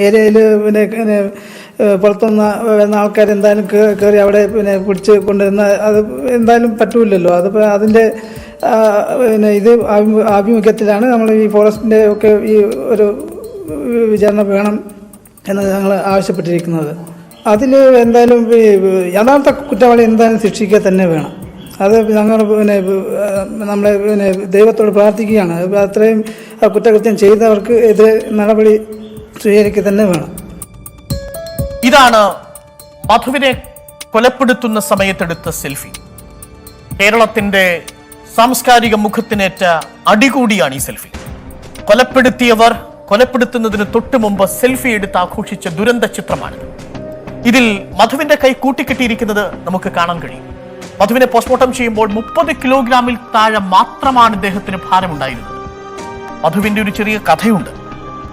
[SPEAKER 6] ഏരിയയിൽ പിന്നെ പുറത്തുനിന്ന് വരുന്ന ആൾക്കാർ എന്തായാലും കയറി അവിടെ പിടിച്ച് കൊണ്ടുവരുന്ന അത് എന്തായാലും പറ്റൂലല്ലോ. അതിപ്പോൾ അതിൻ്റെ ഇത് ആഭിമുഖ്യത്തിലാണ് നമ്മൾ ഈ ഫോറസ്റ്റിൻ്റെ ഒക്കെ ഈ ഒരു വിചാരണ വേണം എന്ന് ഞങ്ങൾ ആവശ്യപ്പെട്ടിരിക്കുന്നത്. അതിൽ എന്തായാലും യഥാർത്ഥ കുറ്റവാളി എന്തായാലും ശിക്ഷിക്കുക തന്നെ വേണം. അത് ഞങ്ങൾ നമ്മളെ ദൈവത്തോട് പ്രാർത്ഥിക്കുകയാണ്. അത്രയും കുറ്റകൃത്യം ചെയ്തവർക്ക് എതിരെ നടപടി സ്വീകരിക്കുക തന്നെ വേണം.
[SPEAKER 1] ഇതാണ് മധുവിനെ കൊലപ്പെടുത്തുന്ന സമയത്തെടുത്ത സെൽഫി. കേരളത്തിന്റെ സാംസ്കാരിക മുഖത്തിനേറ്റ അടികൂടിയാണ് ഈ സെൽഫി. കൊലപ്പെടുത്തിയവർ കൊലപ്പെടുത്തുന്നതിന് തൊട്ടു മുമ്പ് സെൽഫി എടുത്ത് ആഘോഷിച്ച ദുരന്ത ചിത്രമാണിത്. ഇതിൽ മധുവിന്റെ കൈ കൂട്ടിക്കെട്ടിയിരിക്കുന്നത് നമുക്ക് കാണാൻ കഴിയും. മധുവിനെ പോസ്റ്റ്മോർട്ടം ചെയ്യുമ്പോൾ 30 കിലോഗ്രാമിൽ താഴെ മാത്രമാണ് ഇദ്ദേഹത്തിന് ഭാരമുണ്ടായിരുന്നത്. മധുവിന്റെ ഒരു ചെറിയ കഥയുണ്ട്.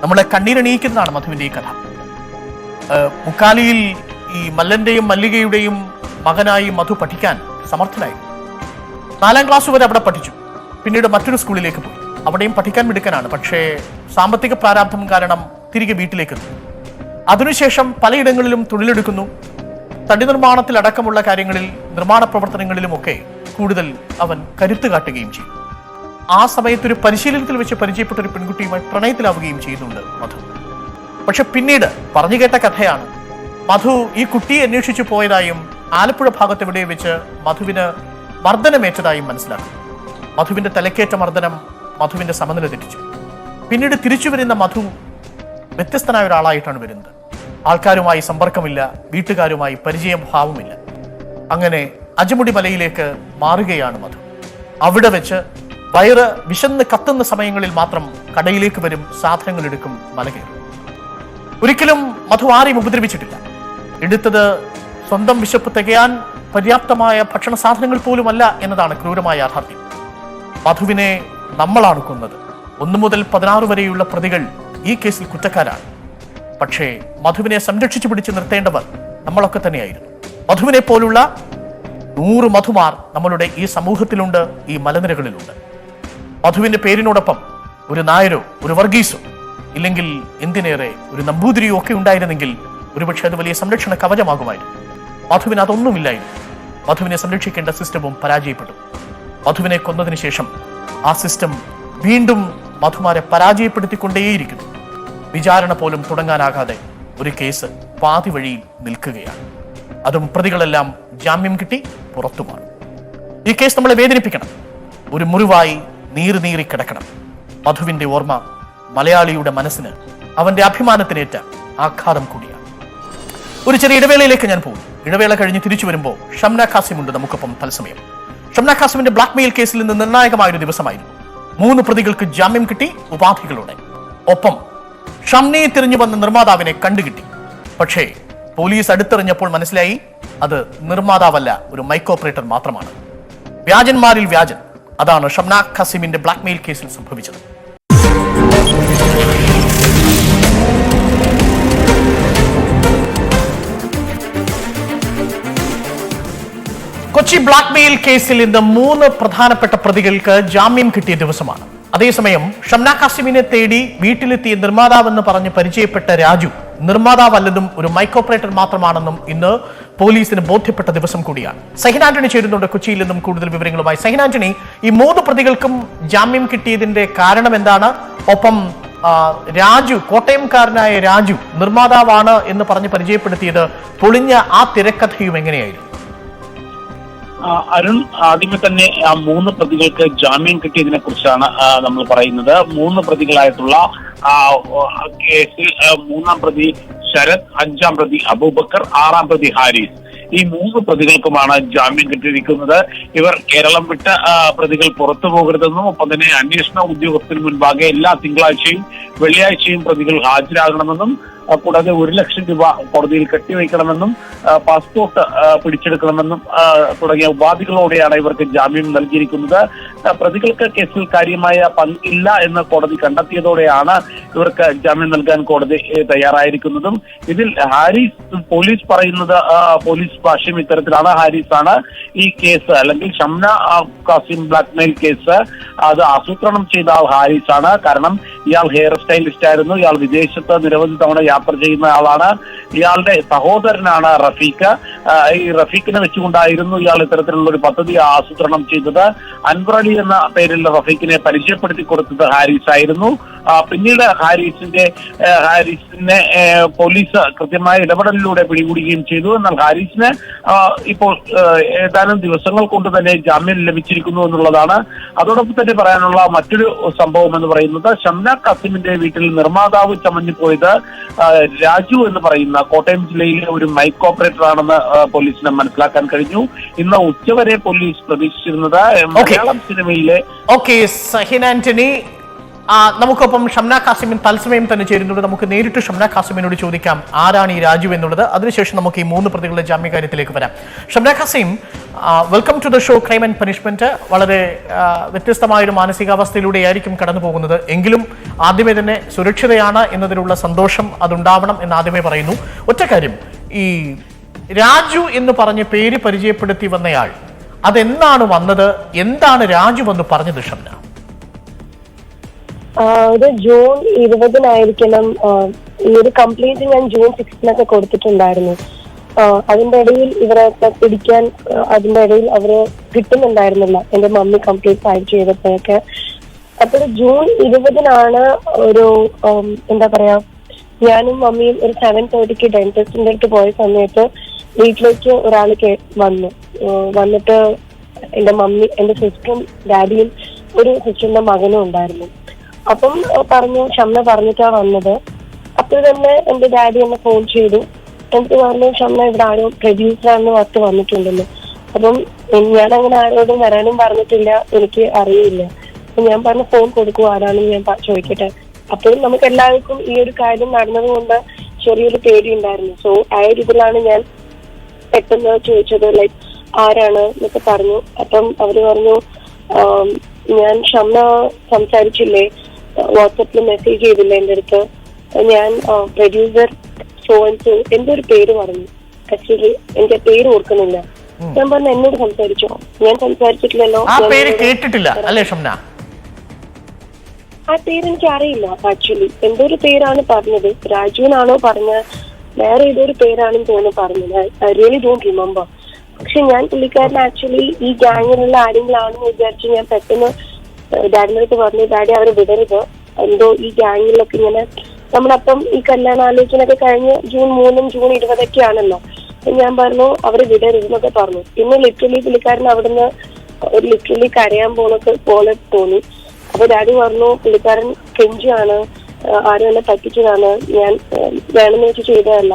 [SPEAKER 1] നമ്മളെ കണ്ണീരണിയിക്കുന്നതാണ് മധുവിന്റെ ഈ കഥ. മുക്കാലിയിൽ ഈ മല്ലന്റെയും മല്ലികയുടെയും മകനായി മധു പഠിക്കാൻ സമർത്ഥനായിരുന്നു. 4ാം ക്ലാസ് വരെ അവിടെ പഠിച്ചു. പിന്നീട് മറ്റൊരു സ്കൂളിലേക്ക് പോയി. അവിടെയും പഠിക്കാൻ മിടുക്കനാണ്. പക്ഷേ സാമ്പത്തിക പ്രാരാബ്ധം കാരണം തിരികെ വീട്ടിലേക്ക് എത്തുന്നു. അതിനുശേഷം പലയിടങ്ങളിലും തൊഴിലെടുക്കുന്നു. തടി നിർമ്മാണത്തിൽ അടക്കമുള്ള കാര്യങ്ങളിൽ, നിർമ്മാണ പ്രവർത്തനങ്ങളിലുമൊക്കെ കൂടുതൽ അവൻ കരുത്ത് കാട്ടുകയും ചെയ്യും. ആ സമയത്തൊരു പരിശീലനത്തിൽ വെച്ച് പരിചയപ്പെട്ട ഒരു പെൺകുട്ടിയുമായി പ്രണയത്തിലാവുകയും ചെയ്യുന്നുണ്ട് മധു. പക്ഷെ പിന്നീട് പറഞ്ഞു കേട്ട കഥയാണ്, മധു ഈ കുട്ടിയെ അന്വേഷിച്ചു പോയതായും ആലപ്പുഴ ഭാഗത്ത് എവിടെ വെച്ച് മധുവിന് മർദ്ദനമേറ്റതായും മനസ്സിലാക്കുന്നു. മധുവിന്റെ തലക്കേറ്റ മർദ്ദനം മധുവിന്റെ സമനില തെറ്റിച്ചു. പിന്നീട് തിരിച്ചു വരുന്ന മധു വ്യത്യസ്തനായ ഒരാളായിട്ടാണ് വരുന്നത്. ആൾക്കാരുമായി സമ്പർക്കമില്ല, വീട്ടുകാരുമായി പരിചയഭാവമില്ല. അങ്ങനെ അജമുടി മലയിലേക്ക് മാറുകയാണ് മധു. അവിടെ വെച്ച് വയറ് വിശന്ന് കത്തുന്ന സമയങ്ങളിൽ മാത്രം കടയിലേക്ക് വരും, സാധനങ്ങൾ എടുക്കും, മല കയറും. ഒരിക്കലും മധു ആരെയും ഉപദ്രവിച്ചിട്ടില്ല. എടുത്തത് സ്വന്തം വിശപ്പ് തികയാൻ പര്യാപ്തമായ ഭക്ഷണ സാധനങ്ങൾ പോലുമല്ല എന്നതാണ് ക്രൂരമായ യാഥാർത്ഥ്യം. മധുവിനെ നമ്മളാണ് കൊന്നത്. 1 മുതൽ 16 വരെയുള്ള പ്രതികൾ ഈ കേസിൽ കുറ്റക്കാരാണ്. പക്ഷേ മധുവിനെ സംരക്ഷിച്ചു പിടിച്ചു നിർത്തേണ്ടവർ നമ്മളൊക്കെ തന്നെയായിരുന്നു. മധുവിനെ പോലുള്ള 100 മധുമാർ നമ്മളുടെ ഈ സമൂഹത്തിലുണ്ട്, ഈ മലനിരകളിലുണ്ട്. മധുവിന്റെ പേരിനോടൊപ്പം ഒരു നായരോ ഒരു വർഗീസോ ഇല്ലെങ്കിൽ എന്തിനേറെ ഒരു നമ്പൂതിരിയോ ഒക്കെ ഉണ്ടായിരുന്നെങ്കിൽ ഒരുപക്ഷെ അത് വലിയ സംരക്ഷണ കവചമാകുമായിരുന്നു. മധുവിന് അതൊന്നുമില്ലായിരുന്നു. മധുവിനെ സംരക്ഷിക്കേണ്ട സിസ്റ്റവും പരാജയപ്പെട്ടു. മധുവിനെ കൊന്നതിന് ശേഷം ആ സിസ്റ്റം വീണ്ടും മധുമാരെ പരാജയപ്പെടുത്തിക്കൊണ്ടേയിരിക്കുന്നു. വിചാരണ പോലും തുടങ്ങാനാകാതെ ഒരു കേസ് പാതി വഴിയിൽ നിൽക്കുകയാണ്. അതും പ്രതികളെല്ലാം ജാമ്യം കിട്ടി പുറത്തു മാറും. ഈ കേസ് നമ്മളെ വേദനിപ്പിക്കണം. ഒരു മുറിവായി നീറി കിടക്കണം. മധുവിന്റെ ഓർമ്മ മലയാളിയുടെ മനസ്സിന്, അവന്റെ അഭിമാനത്തിനേറ്റ ആഘാതം കൂടിയാണ്. ഒരു ചെറിയ ഇടവേളയിലേക്ക് ഞാൻ പോകും. ഇടവേള കഴിഞ്ഞ് തിരിച്ചു വരുമ്പോൾ ഷംന ഖാസിം ഉണ്ട് നമുക്കൊപ്പം തത്സമയം. ഷംന ഖാസിമിന്റെ ബ്ലാക്ക് മെയിൽ കേസിൽ നിന്ന് നിർണായകമായൊരു ദിവസമായിരുന്നു. 3 പ്രതികൾക്ക് ജാമ്യം കിട്ടി ഉപാധികളോടെ. ഒപ്പം ഷംനയെ തിരിഞ്ഞു വന്ന നിർമ്മാതാവിനെ കണ്ടുകിട്ടി. പക്ഷേ പോലീസ് അടുത്തെറിഞ്ഞപ്പോൾ മനസ്സിലായി അത് നിർമ്മാതാവല്ല, ഒരു മൈക്ക് ഓപ്പറേറ്റർ മാത്രമാണ്. വ്യാജന്മാരിൽ വ്യാജൻ. അതാണ് ഷംന ഖാസിമിന്റെ ബ്ലാക്ക് മെയിൽ കേസിൽ സംഭവിച്ചത്. കൊച്ചി ബ്ലാക്ക് മെയിൽ കേസിൽ ഇന്ന് 3 പ്രധാനപ്പെട്ട പ്രതികൾക്ക് ജാമ്യം കിട്ടിയ ദിവസമാണ്. അതേസമയം ഷംന ഖാസിമിനെ തേടി വീട്ടിലെത്തിയ നിർമ്മാതാവെന്ന് പറഞ്ഞ് പരിചയപ്പെട്ട രാജു നിർമ്മാതാവല്ലെന്നും ഒരു മൈക്ക് ഓപ്പറേറ്റർ മാത്രമാണെന്നും ഇന്ന് പോലീസിന് ബോധ്യപ്പെട്ട ദിവസം കൂടിയാണ്. സഹിൻ ആന്റണി ചേരുന്നുണ്ട് കൊച്ചിയിൽ നിന്നും കൂടുതൽ വിവരങ്ങളുമായി. സഹിൻ ആന്റണി, ഈ 3 പ്രതികൾക്കും ജാമ്യം കിട്ടിയതിന്റെ കാരണം എന്താണ്? ഒപ്പം രാജു, കോട്ടയംകാരനായ രാജു നിർമ്മാതാവാണ് എന്ന് പറഞ്ഞ് പരിചയപ്പെടുത്തിയത് പൊളിഞ്ഞ ആ തിരക്കഥയും എങ്ങനെയായിരുന്നു?
[SPEAKER 5] അരുൺ, ആദ്യമേ തന്നെ ആ 3 പ്രതികൾക്ക് ജാമ്യം കിട്ടിയതിനെ കുറിച്ചാണ് നമ്മൾ പറയുന്നത്. 3 പ്രതികളായിട്ടുള്ള കേസിൽ 3ാം പ്രതി ശരത്, 5ാം പ്രതി അബൂബക്കർ, 6ാം പ്രതി ഹാരിസ്, ഈ 3 പ്രതികൾക്കുമാണ് ജാമ്യം കിട്ടിയിരിക്കുന്നത്. ഇവർ കേരളം വിട്ട പ്രതികൾ പുറത്തു പോകരുതെന്നും ഒപ്പം തന്നെ അന്വേഷണ ഉദ്യോഗസ്ഥന് മുൻപാകെ എല്ലാ തിങ്കളാഴ്ചയും വെള്ളിയാഴ്ചയും പ്രതികൾ ഹാജരാകണമെന്നും കൂടാതെ 1 ലക്ഷം രൂപ കോടതിയിൽ കെട്ടിവയ്ക്കണമെന്നും പാസ്പോർട്ട് പിടിച്ചെടുക്കണമെന്നും തുടങ്ങിയ ഉപാധികളോടെയാണ് ഇവർക്ക് ജാമ്യം നൽകിയിരിക്കുന്നത്. പ്രതികൾക്ക് കേസിൽ കാര്യമായ പങ്കില്ല എന്ന് കോടതി കണ്ടെത്തിയതോടെയാണ് ഇവർക്ക് ജാമ്യം നൽകാൻ കോടതി തയ്യാറായിരിക്കുന്നതും. ഇതിൽ ഹാരിസ് പോലീസ് പറയുന്നത്, പോലീസ് ഭാഷ്യം ഇത്തരത്തിലാണ്. ഹാരിസ് ആണ് ഈ കേസ്, അല്ലെങ്കിൽ ഷംന കാസിം ബ്ലാക്ക്മെയിൽ കേസ് അത് ആസൂത്രണം ചെയ്ത ആൾ ഹാരിസ് ആണ്. കാരണം ഇയാൾ ഹെയർ സ്റ്റൈലിസ്റ്റ് ആയിരുന്നു, ഇയാൾ വിദേശത്ത് നിരവധി തവണ യാത്ര ചെയ്യുന്ന ആളാണ്. ഇയാളുടെ സഹോദരനാണ് റഫീഖ്. ഈ റഫീഖിനെ വെച്ചുകൊണ്ടായിരുന്നു ഇയാൾ ഇത്തരത്തിലുള്ള ഒരു പദ്ധതി ആസൂത്രണം ചെയ്തത്. അൻവർ അലി എന്ന പേരിൽ റഫീഖിനെ പരിചയപ്പെടുത്തി കൊടുത്തത് ഹാരിസ് ആയിരുന്നു. പിന്നീട് ഹാരിസിനെ പോലീസ് കൃത്യമായ ഇടപെടലിലൂടെ പിടികൂടുകയും ചെയ്തു. എന്നാൽ ഹാരിസിന് ഇപ്പോൾ ഏതാനും ദിവസങ്ങൾ കൊണ്ട് തന്നെ ജാമ്യം ലഭിച്ചിരിക്കുന്നു എന്നുള്ളതാണ്. അതോടൊപ്പം തന്നെ പറയാനുള്ള മറ്റൊരു സംഭവം എന്ന് പറയുന്നത്, ഷംന കാസിമിന്റെ വീട്ടിൽ നിർമ്മാതാവ് ചമഞ്ഞു പോയത് രാജു എന്ന് പറയുന്ന കോട്ടയം ജില്ലയിലെ ഒരു മൈക്ക് ഓപ്പറേറ്റർ ആണെന്ന് പോലീസിന് മനസ്സിലാക്കാൻ കഴിഞ്ഞു. ഇന്ന് ഉച്ചവരെ പോലീസ് പ്രതീക്ഷിച്ചിരുന്നത് മലയാളം സിനിമയിലെ
[SPEAKER 1] സഹിൻ ആന്റണി നമുക്കൊപ്പം ഷംന കാസിമിൻ തത്സമയം തന്നെ ചേരുന്നുണ്ട്. നമുക്ക് നേരിട്ട് ഷംന കാസിമിനോട് ചോദിക്കാം ആരാണ് ഈ രാജു എന്നുള്ളത്. അതിനുശേഷം നമുക്ക് ഈ 3 പ്രതികളുടെ ജാമ്യകാര്യത്തിലേക്ക് വരാം. Shamna Kasim, welcome to the show crime and punishment. വളരെ വ്യത്യസ്തമായൊരു മാനസികാവസ്ഥയിലൂടെയായിരിക്കും കടന്നു പോകുന്നത്. എങ്കിലും ആദ്യമേ തന്നെ സുരക്ഷിതയാണ് എന്നതിലുള്ള സന്തോഷം അതുണ്ടാവണം എന്ന് ആദ്യമേ പറയുന്നു. ഒറ്റ കാര്യം, ഈ രാജു എന്ന് പറഞ്ഞ് പേര് പരിചയപ്പെടുത്തി വന്നയാൾ അതെന്നാണ് വന്നത്? എന്താണ് രാജു എന്ന് പറഞ്ഞത് ഷംന?
[SPEAKER 7] ഇത് ജൂൺ 20-നായിരിക്കണം. ഈ ഒരു കംപ്ലൈന്റ് ഞാൻ ജൂൺ 6 കൊടുത്തിട്ടുണ്ടായിരുന്നു. അതിന്റെ ഇടയിൽ ഇവരെ പിടിക്കാൻ അതിന്റെ ഇടയിൽ അവര് കിട്ടുന്നുണ്ടായിരുന്നില്ല. എന്റെ മമ്മി കംപ്ലൈന്റ് ഫയൽ ചെയ്തപ്പോഴൊക്കെ. അപ്പോൾ ജൂൺ 20-നാണ് ഒരു എന്താ പറയാ, ഞാനും മമ്മിയും ഒരു 7:30 ഡെന്റിസ്റ്റിന്റെ അടുത്ത് പോയ സമയത്ത് വീട്ടിലേക്ക് ഒരാൾ വന്നിട്ട് എന്റെ മമ്മി, എന്റെ സിസ്റ്ററും ഡാഡിയും ഒരു സിസ്റ്ററിന്റെ മകനും ഉണ്ടായിരുന്നു. അപ്പം പറഞ്ഞു, ഷംന പറഞ്ഞിട്ടാ വന്നത്. അപ്പോൾ തന്നെ എന്റെ ഡാഡി എന്നെ ഫോൺ ചെയ്തു. എനിക്ക് പറഞ്ഞു, ഷംന ഇവിടെ ആരോ പ്രൊഡ്യൂസറാണെന്ന് പറഞ്ഞ് വന്നിട്ടുണ്ടല്ലോ. അപ്പം ഞാൻ അങ്ങനെ ആരോടും വരാനും പറഞ്ഞിട്ടില്ല, എനിക്ക് അറിയില്ല. അപ്പൊ ഞാൻ പറഞ്ഞു ഫോൺ കൊടുക്കൂ, ആരാണെന്ന് ഞാൻ ചോദിക്കട്ടെ. അപ്പോഴും നമുക്ക് എല്ലാവർക്കും ഈ ഒരു കാര്യം നടന്നത് കൊണ്ട് ചെറിയൊരു പേടി ഉണ്ടായിരുന്നു. സോ ആ ഒരു ഇതിലാണ് ഞാൻ പെട്ടെന്ന് ചോദിച്ചത്, ലൈക്ക് ആരാണ് എന്നൊക്കെ പറഞ്ഞു. അപ്പം അവര് പറഞ്ഞു, ഞാൻ ഷംന സംസാരിച്ചില്ലേ, വാട്സപ്പിൽ മെസ്സേജ് ചെയ്തില്ല എന്റെ അടുത്ത്, ഞാൻ പ്രൊഡ്യൂസർ സോ ആൻഡ് സോ എന്തൊരു പേര് പറഞ്ഞു. ആക്ച്വലി എനിക്ക് പേര് ഓർക്കുന്നില്ല. ഞാൻ പറഞ്ഞു എന്നോട് സംസാരിച്ചോ? ഞാൻ സംസാരിച്ചിട്ടില്ലല്ലോ.
[SPEAKER 1] ആ പേര് കേട്ടിട്ടില്ല അല്ലേ ഷംന?
[SPEAKER 7] ആ പേര് എനിക്ക് അറിയില്ല. ആക്ച്വലി എന്തോ ഒരു പേരാണ് പറഞ്ഞത്. രാജുവിനാണോ പറഞ്ഞ, വേറെ ഏതൊരു പേരാണെന്ന് തോന്നുന്നു പറഞ്ഞത്. I really don't remember. പക്ഷെ ഞാൻ പുള്ളിക്കാരൻ ആക്ച്വലി ഈ ഗ്യാങ്ങിലുള്ള ആരെങ്കിലും ആണെന്ന് വിചാരിച്ച് ഞാൻ പെട്ടെന്ന് ഡാഡിന്റെ അടുത്ത് പറഞ്ഞു, ഡാഡി അവരെ വിടരുത്, എന്തോ ഈ ഗ്യാങ്ങിലൊക്കെ ഇങ്ങനെ നമ്മളപ്പം ഈ കല്യാണാലോചനയൊക്കെ കഴിഞ്ഞ് ജൂൺ 3 ജൂൺ 20 ആണല്ലോ. ഞാൻ പറഞ്ഞു അവരെ വിടരുതെന്നൊക്കെ പറഞ്ഞു. പിന്നെ ലിറ്ററലി പുള്ളിക്കാരൻ അവിടുന്ന് ലിറ്ററലി കരയാൻ പോലെ തോന്നി. അപ്പൊ ഡാഡി പറഞ്ഞു പുള്ളിക്കാരൻ കെഞ്ചിയാണ്, ആരും എന്നെ പറ്റിച്ചതാണ്, ഞാൻ വേണമെന്ന് വെച്ച് ചെയ്തതല്ല.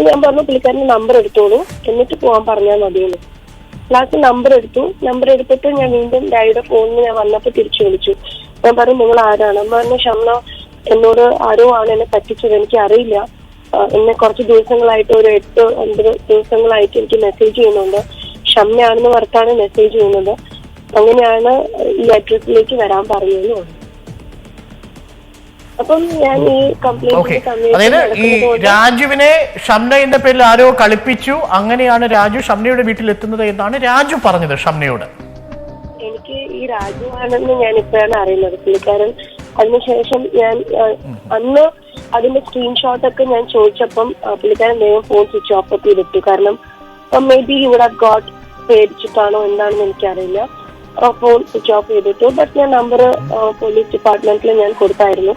[SPEAKER 7] ഞാൻ പറഞ്ഞു പുള്ളിക്കാരന്റെ നമ്പർ എടുത്തോളൂ, എന്നിട്ട് പോകാൻ പറഞ്ഞാൽ മതിയെന്ന്. ലാസ്റ്റ് നമ്പർ എടുത്തിട്ട് ഞാൻ വീണ്ടും ഡാഡിയുടെ ഫോണിൽ ഞാൻ വന്നപ്പോൾ തിരിച്ചു വിളിച്ചു. ഞാൻ പറഞ്ഞു നിങ്ങൾ ആരാണ്? അമ്മ പറഞ്ഞു ഷംന എന്നോട് ആരോ ആണ് എന്നെ പറ്റിച്ചത്, എനിക്ക് അറിയില്ല. എന്നെ കുറച്ച് ദിവസങ്ങളായിട്ട് ഒരു 8-9 ദിവസങ്ങളായിട്ട് എനിക്ക് മെസ്സേജ് ചെയ്യുന്നുണ്ട്. ഷംനയാണെന്ന് പറഞ്ഞാണ് മെസ്സേജ് ചെയ്യുന്നത്. അങ്ങനെയാണ് ഈ അഡ്രസ്സിലേക്ക് വരാൻ പറഞ്ഞതെന്ന് പറഞ്ഞു. അപ്പം ഞാൻ ഈ
[SPEAKER 1] അതായത് ഈ രാജുവിനെ ഷംനയുടെ പേരിൽ ആരോ കളിപ്പിച്ചു, അങ്ങനെയാണ് രാജു ഷംനയുടെ വീട്ടിൽ എത്തുന്നത് എന്നാണ് രാജു പറഞ്ഞത് ഷംനയോട്.
[SPEAKER 7] എനിക്ക് ഈ രാജു ആണെന്ന് ഞാൻ ഇപ്പോഴാണ് അറിയുന്നത്. പുള്ളിക്കാരൻ അതിനുശേഷം ഞാൻ അന്ന് അതിന്റെ സ്ക്രീൻഷോട്ടൊക്കെ ഞാൻ ചോദിച്ചപ്പം പുള്ളിക്കാരൻ വേഗം ഫോൺ സ്വിച്ച് ഓഫ് ചെയ്തിട്ടു. കാരണം മേ ബി ഇവിടെ ഗോഡ് പേടിച്ചിട്ടാണോ എന്താണെന്ന് എനിക്കറിയില്ല. ഫോൺ സ്വിച്ച് ഓഫ് ചെയ്തിട്ടു. ബട്ട് ഞാൻ നമ്പർ പോലീസ് ഡിപ്പാർട്ട്മെന്റിൽ ഞാൻ കൊടുത്തായിരുന്നു.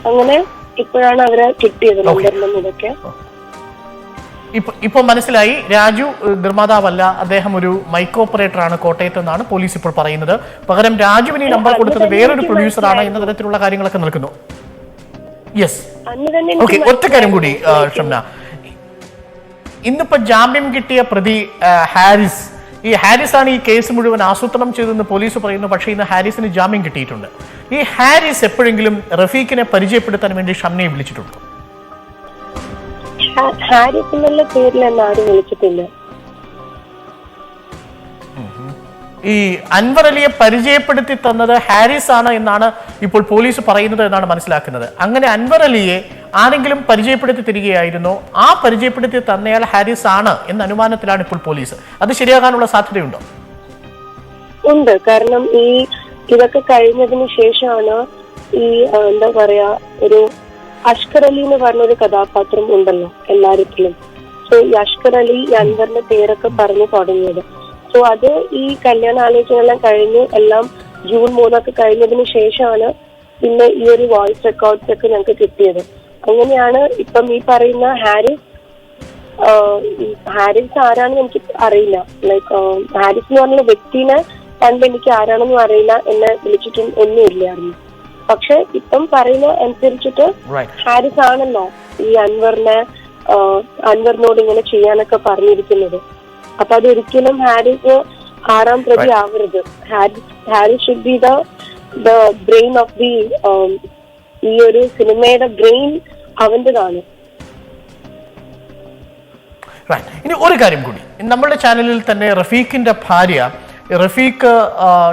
[SPEAKER 7] അങ്ങനെ ഇപ്പോഴാണ് അവരെ കിട്ടിയത് നമ്പറിലൊന്നും. ഇതൊക്കെ
[SPEAKER 1] ഇപ്പൊ മനസ്സിലായി, രാജു നിർമ്മാതാവല്ല, അദ്ദേഹം ഒരു മൈക്ക് ഓപ്പറേറ്റർ ആണ് കോട്ടയത്ത് എന്നാണ് പോലീസ് ഇപ്പോൾ പറയുന്നത്. പകരം രാജുവിന് നമ്പർ കൊടുത്തത് വേറൊരു പ്രൊഡ്യൂസർ ആണ് എന്ന തരത്തിലുള്ള കാര്യങ്ങളൊക്കെ നിൽക്കുന്നു. Yes, okay. ഒറ്റ കാര്യം കൂടി ഷംന, ഇന്നിപ്പോ ജാമ്യം കിട്ടിയ പ്രതി ഹാരിസ്, ഈ ഹാരിസ് ആണ് ഈ കേസ് മുഴുവൻ ആസൂത്രണം ചെയ്തെന്ന് പോലീസ് പറയുന്നു. പക്ഷേ ഇന്ന് ഹാരിസിന് ജാമ്യം കിട്ടിയിട്ടുണ്ട്. ഈ ഹാരിസ് എപ്പോഴെങ്കിലും റഫീഖിനെ പരിചയപ്പെടുത്താൻ വേണ്ടി ഷംനയെ വിളിച്ചിട്ടുണ്ടോ?
[SPEAKER 7] ഹാരിസ് എന്നുള്ള പേരിൽ എന്നെ ആരും വിളിച്ചിട്ടില്ല.
[SPEAKER 1] ഈ അൻവർ അലിയെ പരിചയപ്പെടുത്തി തന്നത് ഹാരിസ് ആണ് എന്നാണ് ഇപ്പോൾ പോലീസ് പറയുന്നത് എന്നാണ് മനസ്സിലാക്കുന്നത്. അങ്ങനെ അൻവർ അലിയെ ആരെങ്കിലും പരിചയപ്പെടുത്തി തരികയായിരുന്നോ? ആ പരിചയപ്പെടുത്തി തന്നയാൾ ഹാരിസ് ആണ് എന്ന അനുമാനത്തിലാണ് ഇപ്പോൾ പോലീസ്. അത് ശരിയാകാനുള്ള സാധ്യതയുണ്ടോ?
[SPEAKER 7] ഉണ്ട്. കാരണം ഇതൊക്കെ കഴിഞ്ഞതിന് ശേഷമാണ് ഈ എന്താ പറയാ, ഒരു അഷ്കർ അലി എന്ന് പറഞ്ഞൊരു കഥാപാത്രം ഉണ്ടല്ലോ എല്ലാരിലും. സോ ഈ അഷ്കർ അലി ഈ അൻവറിന്റെ പേരൊക്കെ പറഞ്ഞു തുടങ്ങിയത്. സോ അത് ഈ കല്യാണാലോചനയെല്ലാം കഴിഞ്ഞ് എല്ലാം ജൂൺ 3 കഴിഞ്ഞതിന് ശേഷമാണ് പിന്നെ ഈ ഒരു വോയിസ് റെക്കോർഡ്സ് ഒക്കെ ഞങ്ങൾക്ക് കിട്ടിയത്. അങ്ങനെയാണ് ഇപ്പം ഈ പറയുന്ന ഹാരിസ് ആരാണെന്ന് എനിക്ക് അറിയില്ല. ലൈക്ക് ഹാരിസ് എന്ന് പറഞ്ഞ വ്യക്തിനെ പണ്ട് എനിക്ക് ആരാണെന്നും അറിയില്ല, എന്നെ വിളിച്ചിട്ടും ഒന്നുമില്ലായിരുന്നു. പക്ഷെ ഇപ്പം പറയുന്ന അനുസരിച്ചിട്ട് ഹാരിസ് ആണല്ലോ ഈ അൻവറിനോട് ഇങ്ങനെ ചെയ്യാനൊക്കെ പറഞ്ഞിരിക്കുന്നത്. അപ്പൊ അതൊരിക്കലും ഹാരിസ് 6ാം പ്രതി ആവരുത്. Haris should be the brain of the ഈ ഒരു സിനിമയുടെ ബ്രെയിൻ അവന്റേതാണ്.
[SPEAKER 1] ഇനി ഒരു കാര്യം കൂടി, നമ്മുടെ ചാനലിൽ തന്നെ റഫീഖിന്റെ ഭാര്യ റഫീഖ്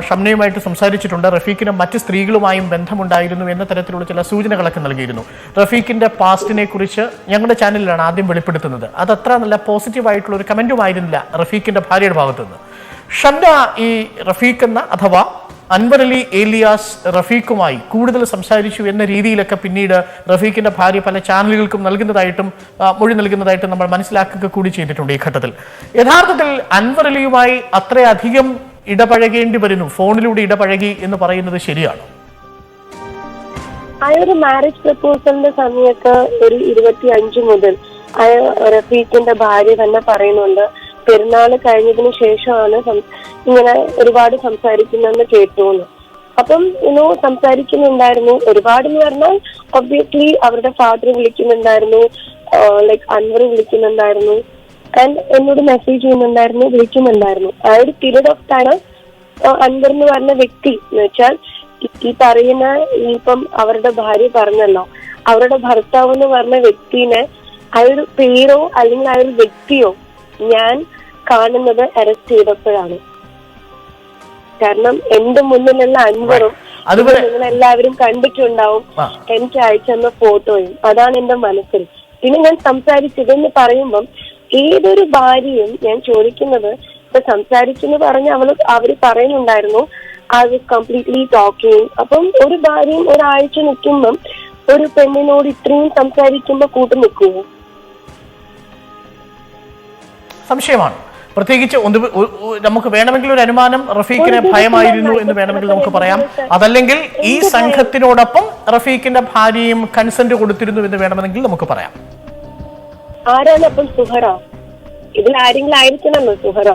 [SPEAKER 1] ഷംനയുമായിട്ട് സംസാരിച്ചിട്ടുണ്ട്. റഫീഖിന് മറ്റ് സ്ത്രീകളുമായും ബന്ധമുണ്ടായിരുന്നു എന്ന തരത്തിലുള്ള ചില സൂചനകളൊക്കെ നൽകിയിരുന്നു. റഫീഖിന്റെ പാസ്റ്റിനെ കുറിച്ച് ഞങ്ങളുടെ ചാനലിലാണ് ആദ്യം വെളിപ്പെടുത്തുന്നത്. അത് അത്ര നല്ല പോസിറ്റീവായിട്ടുള്ള ഒരു കമന്റുമായിരുന്നില്ല റഫീഖിന്റെ ഭാര്യയുടെ ഭാഗത്തു നിന്ന്. ഷംന ഈ റഫീഖ് എന്ന അഥവാ അൻവർ അലി ഏലിയാസ് റഫീഖുമായി കൂടുതൽ സംസാരിച്ചു എന്ന രീതിയിലൊക്കെ പിന്നീട് റഫീഖിന്റെ ഭാര്യ പല ചാനലുകൾക്കും മൊഴി നൽകുന്നതായിട്ടും നമ്മൾ മനസ്സിലാക്കുക കൂടി ചെയ്തിട്ടുണ്ട്. ഈ ഘട്ടത്തിൽ യഥാർത്ഥത്തിൽ അൻവർ അലിയുമായി അത്രയധികം ഇടപഴകേണ്ടി വരുന്നു, ഫോണിലൂടെ ഇടപഴകി എന്ന് പറയുന്നത് ശരിയാണോ?
[SPEAKER 7] ആ ഒരു മാരേജ് പ്രപ്പോസലിന്റെ സമയത്ത് ഒരു 25 മുതൽ റഫീഖിന്റെ ഭാര്യ തന്നെ പറയുന്നുണ്ട് പെരുന്നാൾ കഴിഞ്ഞതിന് ശേഷമാണ് ഇങ്ങനെ ഒരുപാട് സംസാരിക്കുന്നെന്ന് കേട്ടോന്ന്. അപ്പം സംസാരിക്കുന്നുണ്ടായിരുന്നു. ഒരുപാട് എന്ന് പറഞ്ഞാൽ ഒബ്വിയസ്ലി അവരുടെ ഫാദർ വിളിക്കുന്നുണ്ടായിരുന്നു, ലൈക്ക് അൻവർ വിളിക്കുന്നുണ്ടായിരുന്നു, ആൻഡ് എന്നോട് മെസ്സേജ് ചെയ്യുന്നുണ്ടായിരുന്നു, വിളിക്കുന്നുണ്ടായിരുന്നു. ആ ഒരു പീരീഡ് ഓഫ് ടൈം അൻവർ എന്ന് പറഞ്ഞ വ്യക്തി എന്ന് വെച്ചാൽ ഈ പറയുന്ന ഇപ്പം അവരുടെ ഭാര്യ പറഞ്ഞല്ലോ, അവരുടെ ഭർത്താവ് എന്ന് പറഞ്ഞ വ്യക്തിനെ ആ ഒരു പേരോ അല്ലെങ്കിൽ ആ ഒരു വ്യക്തിയോ ഞാൻ കാണുന്നത് അറസ്റ്റ് ചെയ്തപ്പോഴാണ്. കാരണം എന്റെ മുന്നിലുള്ള അൻവറും നിങ്ങളെല്ലാവരും കണ്ടിട്ടുണ്ടാവും എനിക്ക് അയച്ചെന്ന ഫോട്ടോയും. അതാണ് എന്റെ മനസ്സിൽ. പിന്നെ ഞാൻ സംസാരിച്ചതെന്ന് പറയുമ്പം ഏതൊരു ഭാര്യയും ഞാൻ ചോദിക്കുന്നത്, ഇപ്പൊ സംസാരിച്ചെന്ന് പറഞ്ഞ് അവര് പറയുന്നുണ്ടായിരുന്നു ഐ വാസ് കംപ്ലീറ്റ്ലി ടോക്കിങ്. അപ്പം ഒരു ഭാര്യയും ഒരാഴ്ച നിൽക്കുമ്പം ഒരു പെണ്ണിനോട് ഇത്രയും സംസാരിക്കുമ്പോ കൂട്ടു നിൽക്കുമോ?
[SPEAKER 1] സംശയമാണ്. പ്രത്യേകിച്ച് നമുക്ക് വേണമെങ്കിൽ ഒരു അനുമാനം റഫീഖിനെ ഭയമായിരുന്നു എന്ന് വേണമെങ്കിൽ നമുക്ക് പറയാം. അതല്ലെങ്കിൽ ഈ സംഘത്തിനോടൊപ്പം റഫീഖിന്റെ ഭാര്യയും കൺസെന്റ് കൊടുത്തിരുന്നു എന്ന് വേണമെങ്കിൽ നമുക്ക് പറയാം.
[SPEAKER 7] ആരാണ് അപ്പം സുഹറ? ഇതിൽ ആരെങ്കിലും ആയിരിക്കണമല്ലോ സുഹറ.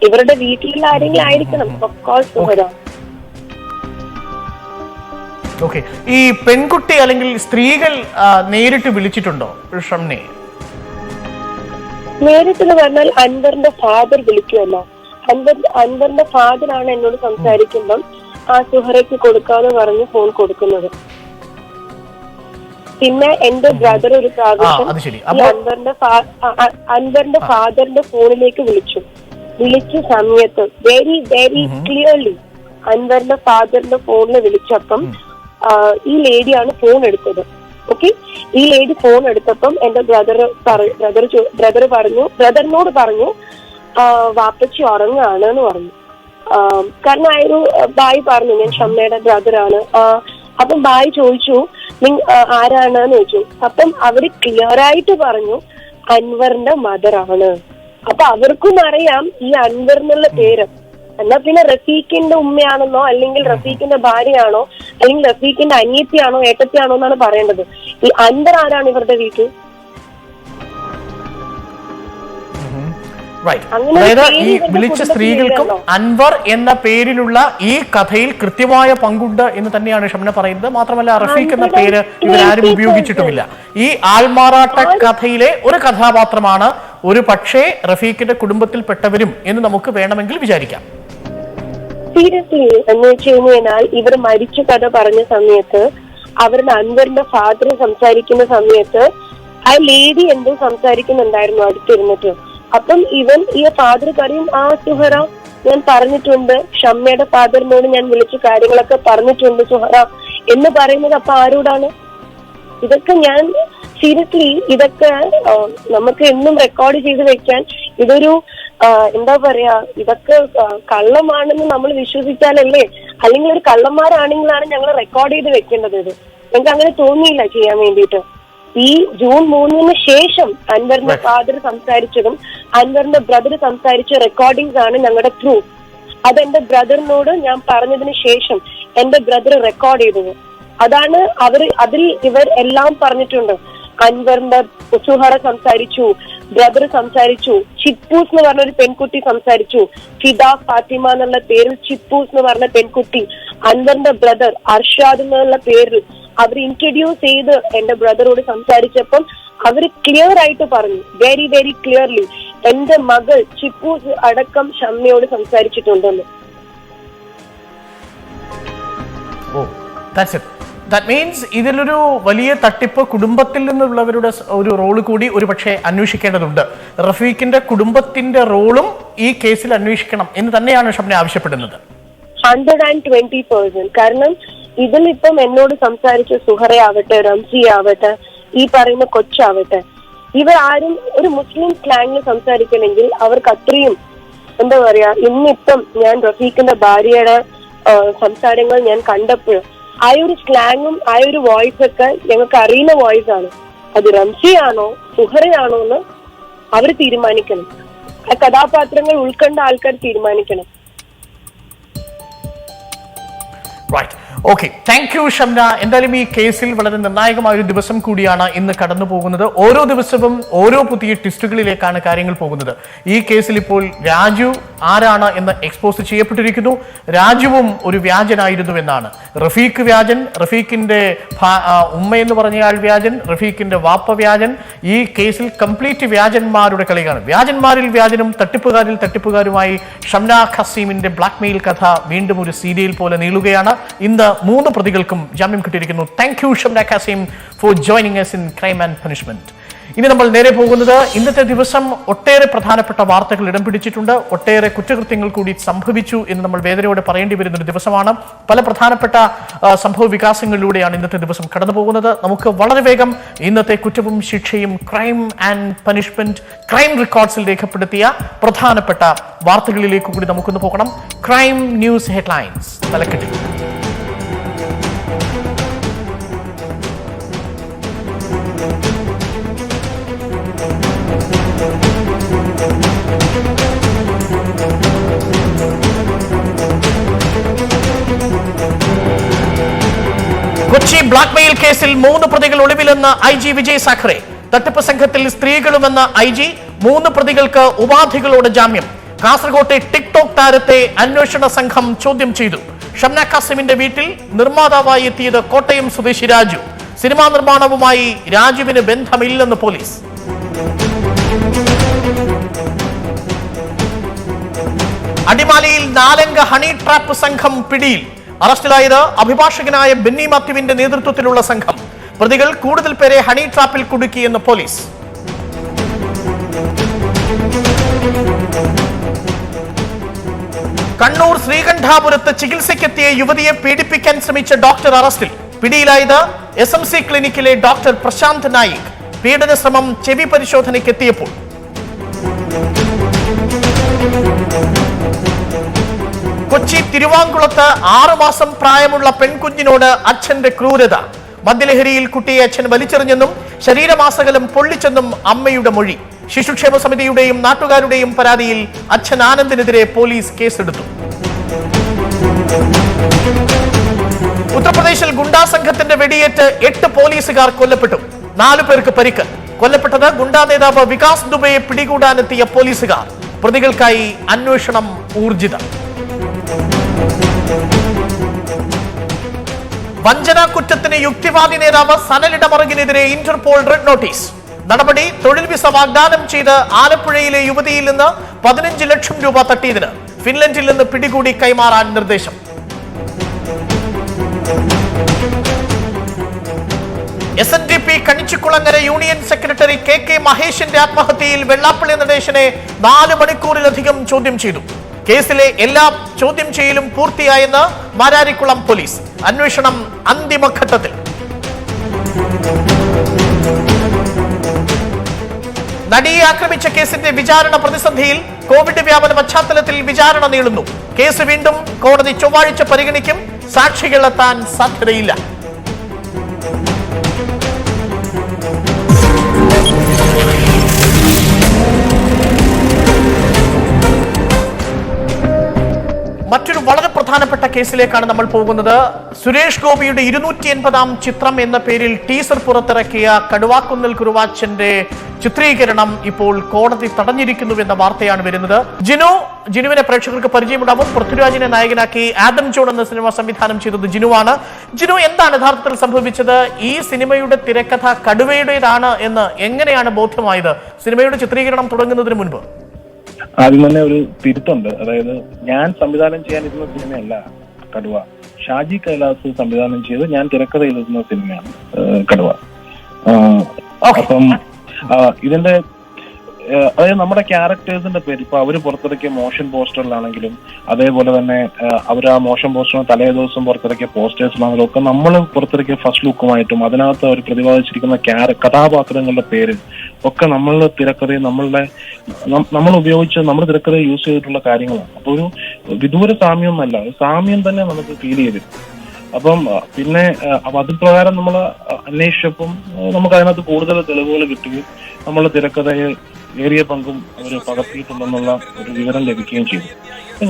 [SPEAKER 7] ഇവരുടെ വീട്ടിലുള്ള ആരെങ്കിലും ആയിരിക്കണം ഓഫ്കോഴ്സ് സുഹറ.
[SPEAKER 1] ഓക്കെ, ഈ പെൺകുട്ടി അല്ലെങ്കിൽ സ്ത്രീകൾ നേരിട്ട് വിളിച്ചിട്ടുണ്ടോ ഷംനെ?
[SPEAKER 7] നേരിട്ടെന്ന് പറഞ്ഞാൽ അൻവറിന്റെ ഫാദർ വിളിക്കുമല്ലോ. അൻവറിന്റെ ഫാദറാണ് എന്നോട് സംസാരിക്കുമ്പം ആ സുഹറയ്ക്ക് കൊടുക്കാന്ന് പറഞ്ഞ് ഫോൺ കൊടുക്കുന്നത്. പിന്നെ എന്റെ ബ്രദർ ഒരു പ്രാവശ്യം അൻവറിന്റെ ഫാദറിന്റെ ഫോണിലേക്ക് വിളിച്ച സമയത്ത് വെരി വെരി ക്ലിയർലി അൻവറിന്റെ ഫാദറിന്റെ ഫോണിൽ വിളിച്ചപ്പം ഈ ലേഡിയാണ് ഫോൺ എടുത്തത്. ഓക്കെ, ഈ ലേഡി ഫോൺ എടുത്തപ്പം എന്റെ ബ്രദറിനോട് പറഞ്ഞു വാപ്പച്ചി ഉറങ്ങാണ് എന്ന് പറഞ്ഞു. കാരണം ആ ഒരു ബായ് പറഞ്ഞു ഞാൻ ഷമ്മയുടെ ബ്രദറാണ്. അപ്പം ബായ് ചോദിച്ചു ആരാണ് എന്ന് ചോദിച്ചു. അപ്പം അവര് ക്ലിയർ ആയിട്ട് പറഞ്ഞു അൻവറിന്റെ മദറാണ്. അപ്പൊ അവർക്കും അറിയാം ഈ അൻവർ എന്നുള്ള പേര്. എന്നാ പിന്നെ റഫീഖിന്റെ ഉമ്മയാണെന്നോ അല്ലെങ്കിൽ റഫീഖിന്റെ ഭാര്യയാണോ അല്ലെങ്കിൽ റഫീഖിന്റെ അനിയത്തിയാണോ ഏട്ടത്തിയാണോ എന്നാണ് പറയേണ്ടത്. ഈ അൻവർ ആരാണ് ഇവരുടെ വീട്ടിൽ?
[SPEAKER 1] അതായത് ഈ വിളിച്ച സ്ത്രീകൾക്കും അൻവർ എന്ന പേരിലുള്ള ഈ കഥയിൽ കൃത്യമായ പങ്കുണ്ട് എന്ന് തന്നെയാണ് ഷംന പറയുന്നത്. മാത്രമല്ല റഫീഖ് എന്ന പേര് ഇവരാരും ഉപയോഗിച്ചിട്ടുമില്ല. ഈ ആൾമാറാട്ട കഥയിലെ ഒരു കഥാപാത്രമാണ് ഒരു പക്ഷേ റഫീഖിന്റെ കുടുംബത്തിൽപ്പെട്ടവരും എന്ന് നമുക്ക് വേണമെങ്കിൽ വിചാരിക്കാം.
[SPEAKER 7] സീരിയസ്ലി എന്ന് വെച്ച് കഴിഞ്ഞാൽ ഇവർ മരിച്ച കഥ പറഞ്ഞ സമയത്ത് അവരുടെ അൻവറിന്റെ ഫാദർ സംസാരിക്കുന്ന സമയത്ത് ആ ലേഡി എന്തോ സംസാരിക്കുന്നുണ്ടായിരുന്നു അടുത്തിരുന്നിട്ട്. അപ്പം ഇവൻ ഈ ഫാദർ പറയും, ആ സുഹറ ഞാൻ പറഞ്ഞിട്ടുണ്ട്, ഷമ്മയുടെ ഫാദറിനോട് ഞാൻ വിളിച്ച് കാര്യങ്ങളൊക്കെ പറഞ്ഞിട്ടുണ്ട് സുഹറ എന്ന് പറയുന്നത്. അപ്പൊ ആരോടാണ് ഇതൊക്കെ? ഞാൻ സീരിയസ്ലി ഇതൊക്കെ നമുക്ക് എന്നും റെക്കോർഡ് ചെയ്ത് വെക്കാൻ, ഇതൊരു എന്താ പറയാ, ഇതൊക്കെ കള്ളമാണെന്ന് നമ്മൾ വിശ്വസിച്ചാലല്ലേ, അല്ലെങ്കിൽ ഒരു കള്ളന്മാരാണെങ്കിലാണ് ഞങ്ങൾ റെക്കോർഡ് ചെയ്ത് വെക്കേണ്ടത്. ഇത് ഞങ്ങൾക്ക് അങ്ങനെ തോന്നിയില്ല ചെയ്യാൻ വേണ്ടിയിട്ട്. ഈ ജൂൺ 3 ശേഷം അൻവറിന്റെ ഫാദർ സംസാരിച്ചതും അൻവറിന്റെ ബ്രദർ സംസാരിച്ച റെക്കോർഡിംഗ്സ് ആണ് ഞങ്ങളുടെ പ്രൂഫ്. അതെന്റെ ബ്രദറിനോട് ഞാൻ പറഞ്ഞതിന് ശേഷം എന്റെ ബ്രദർ റെക്കോർഡ് ചെയ്തത്. അതാണ് അതിൽ ഇവർ എല്ലാം പറഞ്ഞിട്ടുണ്ട്. അൻവറിന്റെ സുഹറ സംസാരിച്ചു, ബ്രദർ സംസാരിച്ചു, ചിപ്പൂസ് എന്ന് പറഞ്ഞ ഒരു പെൺകുട്ടി സംസാരിച്ചു, ഫിദ ഫാത്തിമ എന്നുള്ള പേരിൽ ചിപ്പൂസ് എന്ന് പറഞ്ഞ പെൺകുട്ടി, അൻവറിന്റെ ബ്രദർ അർഷാദ് എന്നുള്ള പേരിൽ അവർ ഇൻട്രൊഡ്യൂസ് ചെയ്ത് എന്റെ ബ്രദറോട് സംസാരിച്ചപ്പം അവര് ക്ലിയർ ആയിട്ട് പറഞ്ഞു, വെരി വെരി ക്ലിയർലി, എന്റെ മകൾ ചിപ്പൂസ് അടക്കം ഷമ്മയോട് സംസാരിച്ചിട്ടുണ്ടെന്ന്.
[SPEAKER 1] ദാറ്റ് മീൻസ് ഇതിലൊരു വലിയ തട്ടിപ്പ് കുടുംബത്തിൽ നിന്നുള്ളവരുടെ ഒരു റോള് കൂടി ഒരുപക്ഷെ അന്വേഷിക്കേണ്ടതുണ്ട്. റഫീഖിന്റെ കുടുംബത്തിന്റെ റോളും ഈ കേസിൽ അന്വേഷിക്കണം എന്ന് തന്നെയാണ് ഷംന ആവശ്യപ്പെടുന്നത്.
[SPEAKER 7] 120%. കാരണം ഇതിലിപ്പം എന്നോട് സംസാരിച്ച സുഹറയാവട്ടെ, റംസി ആവട്ടെ, ഈ പറയുന്ന കൊച്ചാവട്ടെ, ഇവരാരും ഒരു മുസ്ലിം സ്ലാങ്ങിൽ സംസാരിക്കണമെങ്കിൽ അവർക്ക് അത്രയും എന്താ പറയാ, ഇന്നിപ്പം ഞാൻ റഫീഖിന്റെ ഭാര്യയുടെ സംസാരങ്ങൾ ഞാൻ കണ്ടപ്പോൾ ആ ഒരു സ്ലാങ്ങും ആ ഒരു വോയിസ് ഒക്കെ ഞങ്ങൾക്ക് അറിയുന്ന വോയിസ് ആണ്. അത് റംസിയാണോ സുഹറയാണോ എന്ന് അവർ തീരുമാനിക്കണം. ആ കഥാപാത്രങ്ങൾ ഉൾക്കൊണ്ട ആൾക്കാർ തീരുമാനിക്കണം.
[SPEAKER 1] Okay, thank you Shamna. എന്തായാലും ഈ കേസിൽ വളരെ നിർണായകമായ ഒരു ദിവസം കൂടിയാണ് ഇന്ന് കടന്നു പോകുന്നത്. ഓരോ ദിവസവും ഓരോ പുതിയ ട്വിസ്റ്റുകളിലേക്കാണ് കാര്യങ്ങൾ പോകുന്നത്. ഈ കേസിൽ ഇപ്പോൾ രാജു ആരാണ് എന്ന് എക്സ്പോസ് ചെയ്യപ്പെട്ടിരിക്കുന്നു. രാജുവും ഒരു വ്യാജനായിരുന്നു എന്നാണ്. റഫീഖ് വ്യാജൻ, റഫീഖിന്റെ ഉമ്മയെന്ന് പറഞ്ഞയാൾ വ്യാജൻ, റഫീഖിന്റെ വാപ്പ വ്യാജൻ. ഈ കേസിൽ കംപ്ലീറ്റ് വ്യാജന്മാരുടെ കളിയാണ്. വ്യാജന്മാരിൽ വ്യാജനും തട്ടിപ്പുകാരിൽ തട്ടിപ്പുകാരുമായി ഷംന ഖസീമിന്റെ ബ്ലാക്ക്മെയിൽ കഥ വീണ്ടും ഒരു സീരിയൽ പോലെ നീളുകയാണ്. ഇന്ന് 3 പ്രതികൾക്കും ജാമ്യം കിട്ടിയിരിക്കുന്നു. Thank you Shamna Kaseem for joining us in Crime and Punishment. ഇനി നമ്മൾ നേരെ പോകുന്നത്, ഇന്നത്തെ ദിവസം ഒട്ടേറെ പ്രധാനപ്പെട്ട വാർത്തകൾ ഇടം പിടിച്ചിട്ടുണ്ട്. ഒട്ടേറെ കുറ്റകൃത്യങ്ങൾ കൂടി സംഭവിച്ചു എന്ന് നമ്മൾ വേദനയോടെ പറയേണ്ടി വരുന്ന ഒരു ദിവസമാണ്. പല പ്രധാനപ്പെട്ട സംഭവ വികാസങ്ങളിലൂടെയാണ് ഇന്നത്തെ ദിവസം കടന്നു പോകുന്നത്. നമുക്ക് വളരെ വേഗം ഇന്നത്തെ കുറ്റവും ശിക്ഷയും ക്രൈം ആൻഡ് പനിഷ്മെന്റ്, ക്രൈം റെക്കോർഡ്സിൽ രേഖപ്പെടുത്തിയ പ്രധാനപ്പെട്ട വാർത്തകളിലേക്ക് കൂടി നമുക്കൊന്ന് പോകണം. ക്രൈം ന്യൂസ് ഹെഡ്ലൈൻസ് തലക്കെട്ടിൽ. കൊച്ചി ബ്ലാക്ക്മെയിൽ കേസിൽ 3 പ്രതികൾ ഒളിവിലെന്ന് IG വിജയ് സാഖറെ. തട്ടിപ്പ് സംഘത്തിൽ സ്ത്രീകളുമെന്ന IG. 3 പ്രതികൾക്ക് ഉപാധികളോടെ ജാമ്യം. കാസർകോട്ടെ ടിക്ടോക്ക് താരത്തെ അന്വേഷണ സംഘം ചോദ്യം ചെയ്തു. ഷംന ഖാസിമിന്റെ വീട്ടിൽ നിർമ്മാതാവായി എത്തിയത് കോട്ടയം സ്വദേശി രാജു. സിനിമാ നിർമ്മാണവുമായി രാജുവിന് ബന്ധമില്ലെന്ന് പോലീസ്. അടിമാലിയിൽ 4-അംഗ ഹണി ട്രാപ്പ് സംഘം പിടിയിൽ. അറസ്റ്റിലായത് അഭിഭാഷകനായ ബെന്നി മാത്യുവിന്റെ നേതൃത്വത്തിലുള്ള സംഘം. പ്രതികൾ കൂടുതൽ പേരെ ഹണി ട്രാപ്പിൽ കുടുക്കിയെന്ന് പോലീസ്. കണ്ണൂർ ശ്രീകണ്ഠാപുരത്ത് ചികിത്സയ്ക്കെത്തിയ യുവതിയെ പീഡിപ്പിക്കാൻ ശ്രമിച്ച ഡോക്ടർ അറസ്റ്റിൽ. പിടിയിലായത് SMC ക്ലിനിക്കിലെ ഡോക്ടർ പ്രശാന്ത് നായിക്. പീഡന ശ്രമം ചെവി പരിശോധനയ്ക്കെത്തിയപ്പോൾ. കൊച്ചി തിരുവാങ്കുളത്ത് 6 മാസം പ്രായമുള്ള പെൺകുഞ്ഞിനോട് അച്ഛന്റെ ക്രൂരത. മദ്യലഹരിയിൽ കുട്ടിയെ അച്ഛൻ വലിച്ചെറിഞ്ഞെന്നും ശരീരമാസകലം പൊള്ളിച്ചെന്നും അമ്മയുടെ മൊഴി. ശിശുക്ഷേമ സമിതിയുടെയും നാട്ടുകാരുടെയും പരാതിയിൽ അച്ഛൻ ആനന്ദിനെതിരെ പോലീസ് കേസെടുത്തു. ഉത്തർപ്രദേശിൽ ഗുണ്ടാ സംഘത്തിന്റെ വെടിയേറ്റ് 8 പോലീസുകാർ കൊല്ലപ്പെട്ടു. 4 പേർക്ക് പരിക്ക്. കൊല്ലപ്പെട്ടത് ഗുണ്ടാ നേതാവ് വികാസ് ദുബെയെ പിടികൂടാനെത്തിയ പോലീസുകാർ. പ്രതികൾക്കായി അന്വേഷണം ഊർജിതം. വഞ്ചനാ കുറ്റത്തിന് യുക്തിവാദി നേതാവ് സനലിടമറുകിനെതിരെ ഇന്റർപോൾ റെഡ് നോട്ടീസ്. നടപടി തൊഴിൽ വിസ വാഗ്ദാനം ചെയ്ത് ആലപ്പുഴയിലെ യുവതിയിൽ നിന്ന് 15 ലക്ഷം രൂപ തട്ടിയതിന് ഫിൻലൻഡിൽ നിന്ന് പിടികൂടി കൈമാറാൻ നിർദ്ദേശം. SNDP Kanichukulangara union secretary K മഹേഷിന്റെ ആത്മഹത്യയിൽ വെള്ളാപ്പള്ളി നടേശനെ 4 മണിക്കൂറിലധികം ചോദ്യം ചെയ്തു. കേസിലെ എല്ലാ ചോദ്യം ചെയ്യലും പൂർത്തിയായെന്ന് മാരാരിക്കുളം പോലീസ്. അന്വേഷണം അന്തിമഘട്ടത്തിൽ. നടിയെ ആക്രമിച്ച കേസിന്റെ വിചാരണ പ്രതിസന്ധിയിൽ. കോവിഡ് വ്യാപന പശ്ചാത്തലത്തിൽ വിചാരണ നീളുന്നു. കേസ് വീണ്ടും കോടതി ചൊവ്വാഴ്ച പരിഗണിക്കും. സാക്ഷികളെത്താൻ സാധ്യതയില്ല. മറ്റൊരു വളരെ പ്രധാനപ്പെട്ട കേസിലേക്കാണ് നമ്മൾ പോകുന്നത്. സുരേഷ് ഗോപിയുടെ 280-ാം ചിത്രം എന്ന പേരിൽ ടീസർ പുറത്തിറക്കിയ കടുവാക്കുന്നിൽ കുറുവാച്ചന്റെ ചിത്രീകരണം ഇപ്പോൾ കോടതി തടഞ്ഞിരിക്കുന്നുവെന്ന വാർത്തയാണ് വരുന്നത്. ജിനുവിനെ പ്രേക്ഷകർക്ക് പരിചയമുണ്ടാവും. പൃഥ്വിരാജിനെ നായകനാക്കി ആദം ജോൺ എന്ന സിനിമ സംവിധാനം ചെയ്തത് ജിനുവാണ്. ജിനു, എന്താണ് യഥാർത്ഥത്തിൽ സംഭവിച്ചത്? ഈ സിനിമയുടെ തിരക്കഥ കടുവയുടേതാണ് എന്ന് എങ്ങനെയാണ് ബോധ്യമായത് സിനിമയുടെ ചിത്രീകരണം തുടങ്ങുന്നതിന് മുൻപ്?
[SPEAKER 8] ആദ്യം തന്നെ ഒരു തിരുത്തുണ്ട്. അതായത് ഞാൻ സംവിധാനം ചെയ്യാനിരുന്ന സിനിമയല്ല കടുവ. ഷാജി കൈലാസ് സംവിധാനം ചെയ്ത് ഞാൻ തിരക്കഥ എഴുതുന്ന സിനിമയാണ് കടുവ. അപ്പം ഇതിന്റെ അതായത് നമ്മുടെ ക്യാരക്ടേഴ്സിന്റെ പേര് ഇപ്പൊ അവര് പുറത്തിറക്കിയ മോഷൻ പോസ്റ്ററിലാണെങ്കിലും അതേപോലെ തന്നെ അവർ ആ മോഷൻ പോസ്റ്ററിന് തലേ ദിവസം പുറത്തിറക്കിയ പോസ്റ്റേഴ്സിലാണെങ്കിലും ഒക്കെ നമ്മൾ പുറത്തിറക്കിയ ഫസ്റ്റ് ലുക്കുമായിട്ടും അതിനകത്ത് അവർ പ്രതിപാദിച്ചിരിക്കുന്ന കഥാപാത്രങ്ങളുടെ പേര് ഒക്കെ നമ്മളുടെ തിരക്കഥയും നമ്മൾ ഉപയോഗിച്ച് നമ്മുടെ തിരക്കഥ യൂസ് ചെയ്തിട്ടുള്ള കാര്യങ്ങളാണ്. അപ്പൊ ഒരു വിദൂര സാമ്യമൊന്നല്ല, സാമ്യം തന്നെ നമുക്ക് ഫീൽ ചെയ്തിരുന്നു. അപ്പം പിന്നെ അത് പ്രകാരം നമ്മൾ അന്വേഷിച്ചപ്പം നമുക്ക് അതിനകത്ത് കൂടുതൽ തെളിവുകൾ കിട്ടുകയും നമ്മളുടെ തിരക്കഥയെ ഏറിയ പങ്കും അവർ പകർത്തിയിട്ടുണ്ടെന്നുള്ള ഒരു വിവരം ലഭിക്കുകയും ചെയ്തു.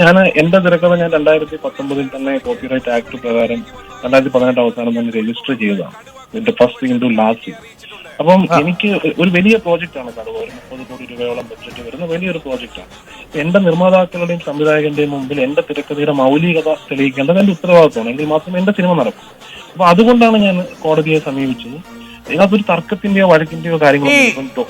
[SPEAKER 8] ഞാൻ എന്റെ തിരക്കഥ ഞാൻ 2019 തന്നെ കോപ്പിറൈറ്റ് ആക്ട് പ്രകാരം 2018 അവസാനം തന്നെ രജിസ്റ്റർ ചെയ്തതാണ്. എന്റെ ഫസ്റ്റ് ഇൻടു ലാസ്റ്റ്. അപ്പം എനിക്ക് ഒരു വലിയ പ്രോജക്റ്റാണ് കടുവ. 30 കോടി രൂപയോളം ബഡ്ജറ്റ് വരുന്ന വലിയൊരു പ്രോജക്റ്റാണ്. എന്റെ നിർമ്മാതാക്കളുടെയും സംവിധായകന്റെയും മുമ്പിൽ എന്റെ തിരക്കഥയുടെ മൗലികത തെളിയിക്കേണ്ടത് എന്റെ ഉത്തരവാദിത്വമാണ്. എങ്കിൽ മാത്രമേ എന്റെ സിനിമ നടക്കൂ. അപ്പൊ അതുകൊണ്ടാണ് ഞാൻ കോടതിയെ സമീപിച്ചത്. ഇതിനകത്തൊരു തർക്കത്തിന്റെയോ വഴക്കിന്റെയോ കാര്യങ്ങളോ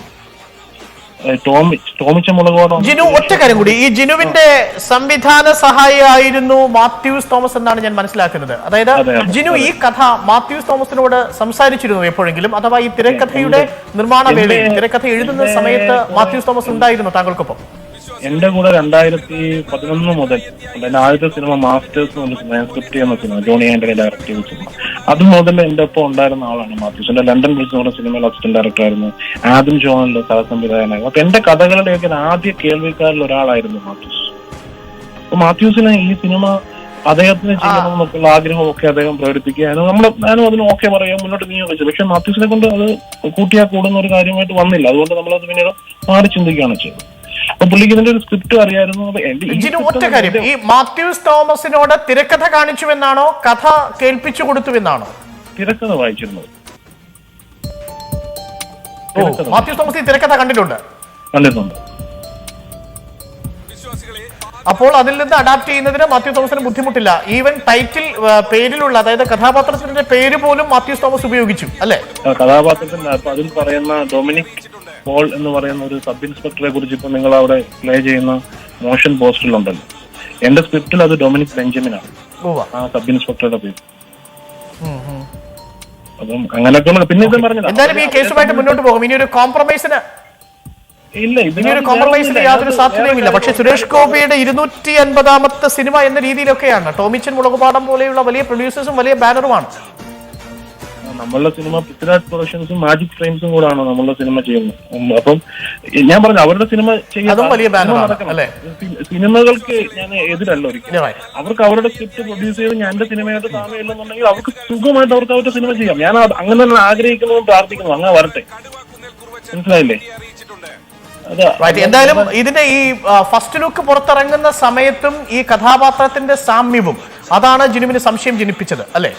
[SPEAKER 8] ടോമിച്ച മുളകോടോ.
[SPEAKER 1] ജിനു, ഒറ്റ കാര്യം കൂടി, ഈ ജിനുവിന്റെ സംവിധാന സഹായിയായിരുന്നു മാത്യൂസ് തോമസ് എന്നാണ് ഞാൻ മനസ്സിലാക്കുന്നത്. അതായത് ജിനു ഈ കഥ മാത്യൂസ് തോമസിനോട് സംസാരിച്ചിരുന്നു എപ്പോഴെങ്കിലും, അഥവാ ഈ തിരക്കഥയുടെ നിർമ്മാണ വേളയിൽ തിരക്കഥ എഴുതുന്ന സമയത്ത് മാത്യൂസ് തോമസ് ഉണ്ടായിരുന്നു താങ്കൾക്കൊപ്പം?
[SPEAKER 8] എന്റെ കൂടെ 2011 മുതൽ എന്റെ ആദ്യത്തെ സിനിമ മാസ്റ്റേഴ്സ് സ്ക്രിപ്റ്റ് ചെയ്യുന്ന സിനിമ ജോണി ആന്റണി ഡയറക്ട് ചെയ്ത സിനിമ, അത് മുതൽ എന്റെ ഒപ്പം ഉണ്ടായിരുന്ന ആളാണ് മാത്യൂസ്. എന്റെ ലണ്ടൻ ബ്രിഡ്ജ് എന്ന് പറഞ്ഞ സിനിമയിൽ അസിസ്റ്റന്റ് ഡയറക്ടർ ആയിരുന്നു. ആദം ജോണിന്റെ സഹസംവിധായകനായിരുന്നു. അപ്പൊ എന്റെ കഥകളുടെയൊക്കെ ആദ്യ കേൾവിക്കാരിൽ ഒരാളായിരുന്നു മാത്യൂസ്. അപ്പൊ മാത്യൂസിന് ഈ സിനിമ അദ്ദേഹത്തിന് ചെയ്യണമെന്നൊക്കെയുള്ള ആഗ്രഹമൊക്കെ അദ്ദേഹം പ്രകടിപ്പിക്കുകയാണ്. ഞാനും അതിന് ഓക്കെ പറയാൻ മുന്നോട്ട് നീങ്ങുകയും ചെയ്തു. പക്ഷെ മാത്യൂസിനെ കൊണ്ട് അത് കൂട്ടിയാൽ കൂടുന്ന ഒരു കാര്യമായിട്ട് വന്നില്ല. അതുകൊണ്ട് നമ്മളത് പിന്നീട് മാറി ചിന്തിക്കുകയാണ് ചെയ്തത്. അപ്പൊ പുള്ളിക്ക് ഇതിന്റെ ഒരു സ്ക്രിപ്റ്റ് അറിയായിരുന്നു.
[SPEAKER 1] ഒറ്റ കാര്യം, ഈ മാത്യൂസ് തോമസിനോട് തിരക്കഥ കാണിച്ചുവെന്നാണോ കഥ കേൾപ്പിച്ചു കൊടുത്തുവെന്നാണോ?
[SPEAKER 8] തിരക്കഥ വായിച്ചിരുന്നത്.
[SPEAKER 1] മാത്യൂസ് തോമസ് ഈ തിരക്കഥ കണ്ടിട്ടുണ്ട്. അപ്പോൾ അതിൽ നിന്ന് അഡാപ്റ്റ് ചെയ്യുന്നതിന് മാത്യു തോമസിന് ബുദ്ധിമുട്ടില്ല. ഈവൻ ടൈറ്റിൽ പേരിലുള്ള, അതായത് കഥാപാത്രത്തിന്റെ പേര് പോലും മാത്യൂസ് തോമസ് ഉപയോഗിച്ചു അല്ലെ?
[SPEAKER 8] കഥാപാത്രത്തിന്റെ അതിൽ പറയുന്ന ഡൊമിനിക് പോൾ എന്ന് പറയുന്ന ഒരു സബ് ഇൻസ്പെക്ടറെ കുറിച്ച് ഇപ്പൊ നിങ്ങൾ അവിടെ പ്ലേ ചെയ്യുന്ന മോഷൻ പോസ്റ്ററിലുണ്ടല്ലോ, എന്റെ സ്ക്രിപ്റ്റിൽ അത് ഡൊമിനിക് ബെഞ്ചമിനാണ് ആ സബ് ഇൻസ്പെക്ടറുടെ പേര്. അപ്പം അങ്ങനെയൊക്കെയുള്ള പിന്നെ ഇത് പറഞ്ഞത്
[SPEAKER 1] എന്തായാലും ഈ കേസുമായിട്ട് മുന്നോട്ട് പോകും. ഇനി ഒരു കോംപ്രമൈസിന് യാതൊരു സാധ്യതയുമില്ല. പക്ഷെ സുരേഷ് ഗോപിയുടെ 250-ാമത്തെ സിനിമ എന്ന രീതിയിലൊക്കെയാണ്. ടോമിച്ചൻ മുളകുപാടം പോലെയുള്ള വലിയ പ്രൊഡ്യൂസേഴ്സും വലിയ ബാനറുമാണ്.
[SPEAKER 8] നമ്മളുടെ സിനിമ പൃഥ്വിരാജ് പ്രൊഡക്ഷൻസും മാജിക് ഫ്രെയിംസും കൂടാണ് നമ്മളുടെ സിനിമ ചെയ്യുന്നത്. അപ്പം ഞാൻ പറഞ്ഞു അവരുടെ സിനിമ സിനിമകൾക്ക് ഞാൻ എതിരല്ല ഒരിക്കലും. അവർക്ക് അവരുടെ സ്ക്രിപ്റ്റ് പ്രൊഡ്യൂസ് ചെയ്ത് ഞാൻ എന്റെ സിനിമയായിട്ട് സാമ്യമില്ലെന്നുണ്ടെങ്കിൽ അവർക്ക് സുഖമായിട്ട് അവർക്ക് അവരുടെ സിനിമ ചെയ്യാം. ഞാൻ അങ്ങനെ തന്നെ ആഗ്രഹിക്കുന്നതും പ്രാർത്ഥിക്കുന്നു അങ്ങനെ വരട്ടെ. മനസ്സിലായില്ലേ?
[SPEAKER 1] എന്തായാലും ഇതിന്റെ ഈ ഫസ്റ്റ് ലുക്ക് പുറത്തിറങ്ങുന്ന സമയത്തും ഈ കഥാപാത്രത്തിന്റെ സാമ്യവും അതാണ് ജിനുവിന് സംശയം ജനിപ്പിച്ചത് അല്ലെ?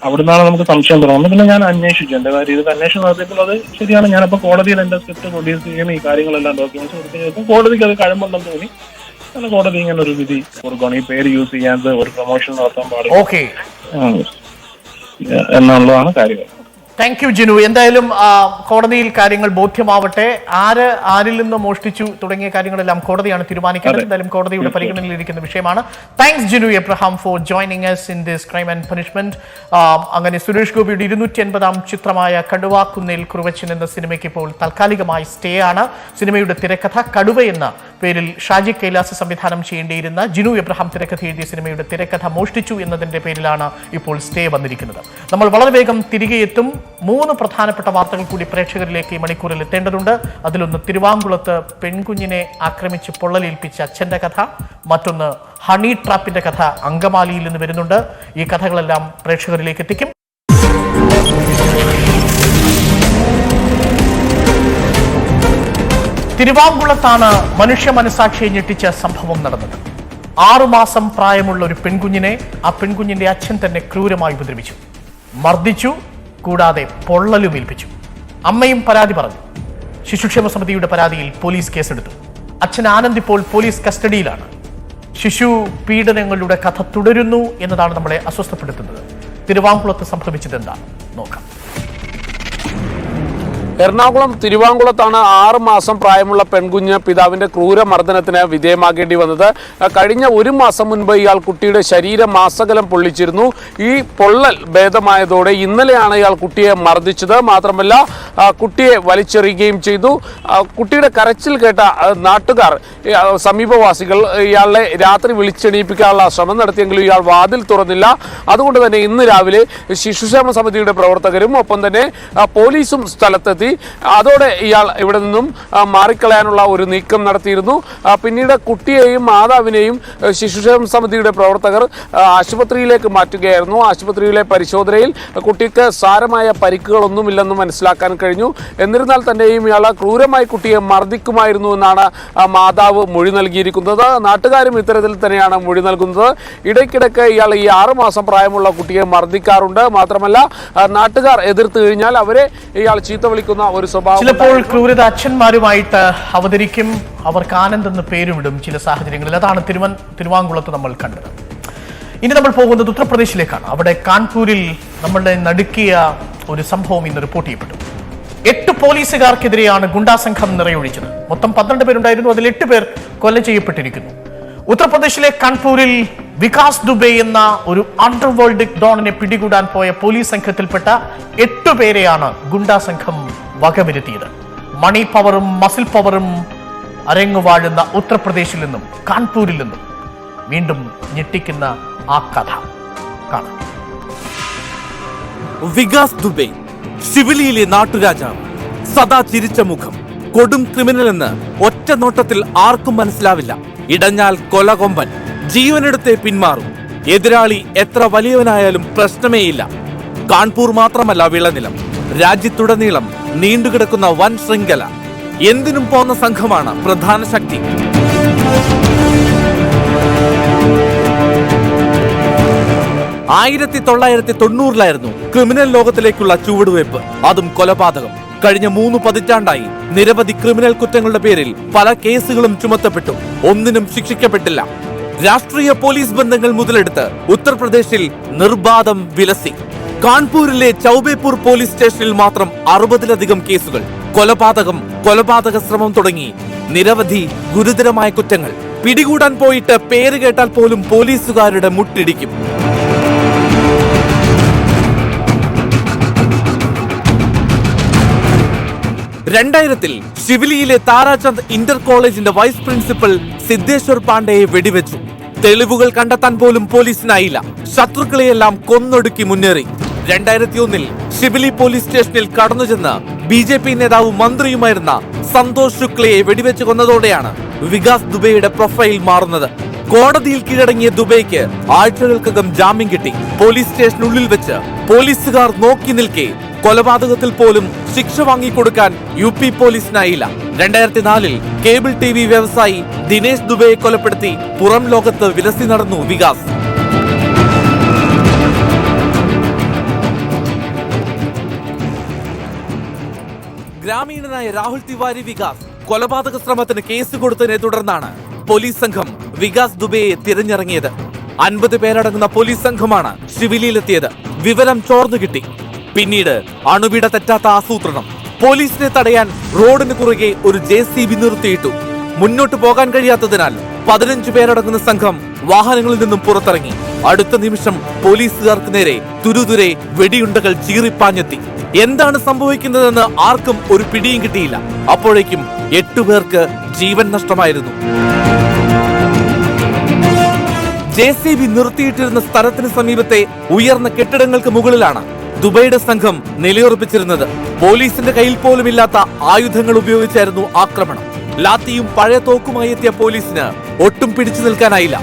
[SPEAKER 8] അവിടുന്നാണ് നമുക്ക് സംശയം തുടങ്ങുന്നത്. പിന്നെ ഞാൻ അന്വേഷിച്ചു എന്റെ കാര്യം. ഇത് അന്വേഷണം നടത്തിയപ്പോൾ അത് ശരിയാണ്. ഞാനപ്പോ കോടതിയിൽ എന്റെ സ്ക്രിപ്റ്റ് പ്രൊഡ്യൂസ് ചെയ്യണം, ഈ കാര്യങ്ങളെല്ലാം ഡോക്യുമെന്റ്സ് കൊടുത്തു. കോടതിക്ക് അത് കഴമ്പുണ്ടെന്ന് തോന്നി. അങ്ങനെ കോടതി ഇങ്ങനെ ഒരു വിധി കൊടുക്കണം, ഈ പേര് യൂസ് ചെയ്യാതെ ഒരു പ്രൊമോഷൻ നടത്താൻ പാടില്ല എന്നുള്ളതാണ് കാര്യങ്ങൾ.
[SPEAKER 1] Thank you Jinu. എന്തായാലും കോടതിയിൽ കാര്യങ്ങൾ ബോധ്യമാവട്ടെ. ആരിൽ നിന്ന് മോഷ്ടിച്ചു തുടങ്ങിയ കാര്യങ്ങളെല്ലാം കോടതിയാണ് തീരുമാനിക്കേണ്ടത്. എന്തായാലും കോടതിയുടെ പരിഗണനയിലിരിക്കുന്ന വിഷയമാണ്. Thanks Jinu Abraham four joining us in this crime and punishment. അങ്ങനെ സുരേഷ് ഗോപിയുടെ 250-ാം ചിത്രമായ കടുവാക്കുന്നിൽ കുറുവച്ചൻ എന്ന സിനിമയ്ക്ക് ഇപ്പോൾ താൽക്കാലികമായി സ്റ്റേ ആണ്. സിനിമയുടെ തിരക്കഥ കടുവ എന്ന പേരിൽ ഷാജി കൈലാസ് സംവിധാനം ചെയ്യേണ്ടിയിരുന്ന ജിനു എബ്രഹാം തിരക്കഥ എഴുതിയ സിനിമയുടെ തിരക്കഥ മോഷ്ടിച്ചു എന്നതിന്റെ പേരിലാണ് ഇപ്പോൾ സ്റ്റേ വന്നിരിക്കുന്നത്. നമ്മൾ വളരെ വേഗം തിരികെ എത്തും. 3 പ്രധാനപ്പെട്ട വാർത്തകൾ കൂടി പ്രേക്ഷകരിലേക്ക് ഈ മണിക്കൂറിൽ എത്തേണ്ടതുണ്ട്. അതിലൊന്ന് തിരുവാങ്കുളത്ത് പെൺകുഞ്ഞിനെ ആക്രമിച്ച് പൊള്ളലേൽപ്പിച്ച അച്ഛന്റെ കഥ, മറ്റൊന്ന് ഹണി ട്രാപ്പിന്റെ കഥ അങ്കമാലിയിൽ നിന്ന് വരുന്നുണ്ട്. ഈ കഥകളെല്ലാം പ്രേക്ഷകരിലേക്ക് എത്തിക്കും. തിരുവാങ്കുളത്താണ് മനുഷ്യ മനസാക്ഷിയെ ഞെട്ടിച്ച സംഭവം നടന്നത്. 6 മാസം പ്രായമുള്ള ഒരു പെൺകുഞ്ഞിനെ ആ പെൺകുഞ്ഞിന്റെ അച്ഛൻ തന്നെ ക്രൂരമായി ഉപദ്രവിച്ചു, മർദ്ദിച്ചു, കൂടാതെ പൊള്ളലുമേൽപ്പിച്ചു. അമ്മയും പരാതി പറഞ്ഞു. ശിശുക്ഷേമ സമിതിയുടെ പരാതിയിൽ പോലീസ് കേസെടുത്തു. അച്ഛൻ ആനന്ദ് ഇപ്പോൾ പോലീസ് കസ്റ്റഡിയിലാണ്. ശിശു പീഡനങ്ങളുടെ കഥ തുടരുന്നു എന്നതാണ് നമ്മളെ അസ്വസ്ഥപ്പെടുത്തുന്നത്. തിരുവാങ്കുളത്ത് സംഭവിച്ചത് എന്താണ് നോക്കാം.
[SPEAKER 9] എറണാകുളം തിരുവാങ്കുളത്താണ് 6 മാസം പ്രായമുള്ള പെൺകുഞ്ഞ് പിതാവിന്റെ ക്രൂരമർദ്ദനത്തിന് വിധേയമാകേണ്ടി വന്നത്. കഴിഞ്ഞ 1 മാസം മുൻപ് ഇയാൾ കുട്ടിയുടെ ശരീരമാസകലം പൊള്ളിച്ചിരുന്നു. ഈ പൊള്ളൽ ഭേദമായതോടെ ഇന്നലെയാണ് ഇയാൾ കുട്ടിയെ മർദ്ദിച്ചത്. മാത്രമല്ല കുട്ടിയെ വലിച്ചെറിയുകയും ചെയ്തു. കുട്ടിയുടെ കരച്ചിൽ കേട്ട നാട്ടുകാർ, സമീപവാസികൾ ഇയാളെ രാത്രി വിളിച്ചെണീപ്പിക്കാനുള്ള ശ്രമം നടത്തിയെങ്കിലും ഇയാൾ വാതിൽ തുറന്നില്ല. അതുകൊണ്ട് തന്നെ ഇന്ന് രാവിലെ ശിശുക്ഷേമ സമിതിയുടെ പ്രവർത്തകരും ഒപ്പം തന്നെ പോലീസും സ്ഥലത്തെത്തി. അതോടെ ഇയാൾ ഇവിടെ നിന്നും മാറിക്കളയാനുള്ള ഒരു നീക്കം നടത്തിയിരുന്നു. പിന്നീട് കുട്ടിയെയും മാതാവിനെയും ശിശുക്ഷേമ സമിതിയുടെ പ്രവർത്തകർ ആശുപത്രിയിലേക്ക് മാറ്റുകയായിരുന്നു. ആശുപത്രിയിലെ പരിശോധനയിൽ കുട്ടിക്ക് സാരമായ പരിക്കുകളൊന്നുമില്ലെന്ന് മനസ്സിലാക്കാൻ കഴിഞ്ഞു. എന്നിരുന്നാൽ തന്നെയും ഇയാൾ ക്രൂരമായി കുട്ടിയെ മർദ്ദിക്കുമായിരുന്നു എന്നാണ് മാതാവ് മൊഴി നൽകിയിരിക്കുന്നത്. നാട്ടുകാരും ഇത്തരത്തിൽ തന്നെയാണ് മൊഴി നൽകുന്നത്. ഇടയ്ക്കിടയ്ക്ക് ഇയാൾ ഈ 6 മാസം പ്രായമുള്ള കുട്ടിയെ മർദ്ദിക്കാറുണ്ട്. മാത്രമല്ല നാട്ടുകാർ എതിർത്ത് കഴിഞ്ഞാൽ അവരെ ഇയാൾ ചീത്ത വിളിക്കുന്ന ഒരു സ്വഭാവം.
[SPEAKER 1] ചിലപ്പോൾ ക്രൂരത അച്ഛന്മാരുമായിട്ട് അവതരിക്കും. അവർക്ക് ആനന്ദ് എന്ന് പേരുമിടും ചില സാഹചര്യങ്ങളിൽ. അതാണ് തിരുവാങ്കുളത്ത് നമ്മൾ കണ്ടത്. ഇനി നമ്മൾ പോകുന്നത് ഉത്തർപ്രദേശിലേക്കാണ്. അവിടെ കാൺപൂരിൽ നമ്മളുടെ നടുക്കിയ ഒരു സംഭവം ഇന്ന് റിപ്പോർട്ട് ചെയ്യപ്പെട്ടു. 8 പോലീസുകാർക്കെതിരെയാണ് ഗുണ്ടാസംഘം നിറയൊഴിച്ചത്. മൊത്തം 12 പേരുണ്ടായിരുന്നു. അതിൽ 8 പേർ കൊല ചെയ്യപ്പെട്ടിരിക്കുന്നു. ഉത്തർപ്രദേശിലെ കാൺപൂരിൽ വികാസ് ദുബെ എന്ന ഒരു അണ്ടർവേൾഡ് ഡോണിനെ പിടികൂടാൻ പോയ പോലീസ് സംഘത്തിൽപ്പെട്ട 8 പേരെയാണ് ഗുണ്ടാസംഘം വകവരുത്തിയത്. മണി പവറും മസിൽ പവറും അരങ്ങുവാഴുന്ന ഉത്തർപ്രദേശിൽ നിന്നും കാൺപൂരിൽ നിന്നും വീണ്ടും ഞെട്ടിക്കുന്ന ആ കഥ കാണാം.
[SPEAKER 10] വികാസ് ദുബെ ശിവലിയിലെ നാട്ടുരാജാവ്, സദാ ചിരിച്ച മുഖം, കൊടും ക്രിമിനൽ എന്ന് ഒറ്റ നോട്ടത്തിൽ ആർക്കും മനസ്സിലാവില്ല. ഇടഞ്ഞാൽ കൊലകൊമ്പൻ, ജീവനെടുത്തേ പിന്മാറും. എതിരാളി എത്ര വലിയവനായാലും പ്രശ്നമേയില്ല. കാൺപൂർ മാത്രമല്ല വിളനിലം, രാജ്യത്തുടനീളം നീണ്ടുകിടക്കുന്ന വൻ ശൃംഖല. എന്തിനും പോന്ന സംഘമാണ് പ്രധാന ശക്തി. ആയിരത്തി 1990-ലായിരുന്നു ക്രിമിനൽ ലോകത്തിലേക്കുള്ള ചുവടുവയ്പ്, അതും കൊലപാതകം. കഴിഞ്ഞ 3 പതിറ്റാണ്ടായി നിരവധി ക്രിമിനൽ കുറ്റങ്ങളുടെ പേരിൽ പല കേസുകളും ചുമത്തപ്പെട്ടു. ഒന്നിനും ശിക്ഷിക്കപ്പെട്ടില്ല. രാഷ്ട്രീയ പോലീസ് ബന്ധങ്ങൾ മുതലെടുത്ത് ഉത്തർപ്രദേശിൽ നിർബാധം വിലസി. കാൺപൂരിലെ ചൌബേപൂർ പോലീസ് സ്റ്റേഷനിൽ മാത്രം 60-ലധികം കേസുകൾ. കൊലപാതക ശ്രമം തുടങ്ങി നിരവധി ഗുരുതരമായ കുറ്റങ്ങൾ. പിടികൂടാൻ പോയിട്ട് പേര് കേട്ടാൽ പോലും പോലീസുകാരുടെ മുട്ടിടിക്കും. ൽ ശിവലിയിലെ താരാചന്ദ് ഇന്റർ കോളേജിന്റെ വൈസ് പ്രിൻസിപ്പൽ സിദ്ധേശ്വർ പാണ്ഡെയെ വെടിവെച്ചു. തെളിവുകൾ കണ്ടെത്താൻ പോലും പോലീസിനായില്ല. ശത്രുക്കളെയെല്ലാം കൊന്നൊടുക്കി മുന്നേറി. 2001 ശിവലി പോലീസ് സ്റ്റേഷനിൽ കടന്നുചെന്ന് BJP നേതാവും മന്ത്രിയുമായിരുന്ന സന്തോഷ് ശുക്ലയെ വെടിവെച്ച് കൊന്നതോടെയാണ് വികാസ് ദുബെയുടെ പ്രൊഫൈൽ മാറുന്നത്. കോടതിയിൽ കീഴടങ്ങിയ ദുബെയ്ക്ക് ആഴ്ചകൾക്കകം ജാമ്യം കിട്ടി. പോലീസ് സ്റ്റേഷനുള്ളിൽ വെച്ച് പോലീസുകാർ നോക്കി നിൽക്കെ കൊലപാതകത്തിൽ പോലും ശിക്ഷ വാങ്ങിക്കൊടുക്കാൻ UP പോലീസിനായില്ല. 2004 കേബിൾ TV വ്യവസായി ദിനേശ് ദുബെയെ കൊലപ്പെടുത്തി പുറം ലോകത്ത് വിലസി നടന്നു വികാസ്. ഗ്രാമീണനായ രാഹുൽ തിവാരി വികാസ് കൊലപാതക ശ്രമത്തിന് കേസ് കൊടുത്തതിനെ തുടർന്നാണ് പോലീസ് സംഘം വികാസ് ദുബെയെ തിരഞ്ഞിറങ്ങിയത്. 50 പേരടങ്ങുന്ന പോലീസ് സംഘമാണ് ശിവലിയിലെത്തിയത്. വിവരം ചോർന്നു കിട്ടി. പിന്നീട് അണുവിട തെറ്റാത്ത ആസൂത്രണം. പോലീസിനെ തടയാൻ റോഡിന് കുറുകെ ഒരു JCB നിർത്തിയിട്ടു. മുന്നോട്ട് പോകാൻ കഴിയാത്തതിനാൽ 15 പേരടങ്ങുന്ന സംഘം വാഹനങ്ങളിൽ നിന്നും പുറത്തിറങ്ങി. അടുത്ത നിമിഷം പോലീസുകാർക്ക് നേരെ തുരുതുരെ വെടിയുണ്ടകൾ ചീറിപ്പാഞ്ഞെത്തി. എന്താണ് സംഭവിക്കുന്നതെന്ന് ആർക്കും ഒരു പിടിയും കിട്ടിയില്ല. അപ്പോഴേക്കും 8 പേർക്ക് ജീവൻ നഷ്ടമായിരുന്നു. JCB നിർത്തിയിട്ടിരുന്ന സ്ഥലത്തിന് സമീപത്തെ ഉയർന്ന കെട്ടിടങ്ങൾക്ക് മുകളിലാണ് ദുബൈയുടെ സംഘം നിലയുറപ്പിച്ചിരുന്നത്. പോലീസിന്റെ കയ്യിൽ പോലുമില്ലാത്ത ആയുധങ്ങൾ ഉപയോഗിച്ചായിരുന്നു ആക്രമണം. ലാത്തിയും പഴയ തോക്കുമായി എത്തിയ പോലീസിന് ഒട്ടും പിടിച്ചു നിൽക്കാനായില്ല.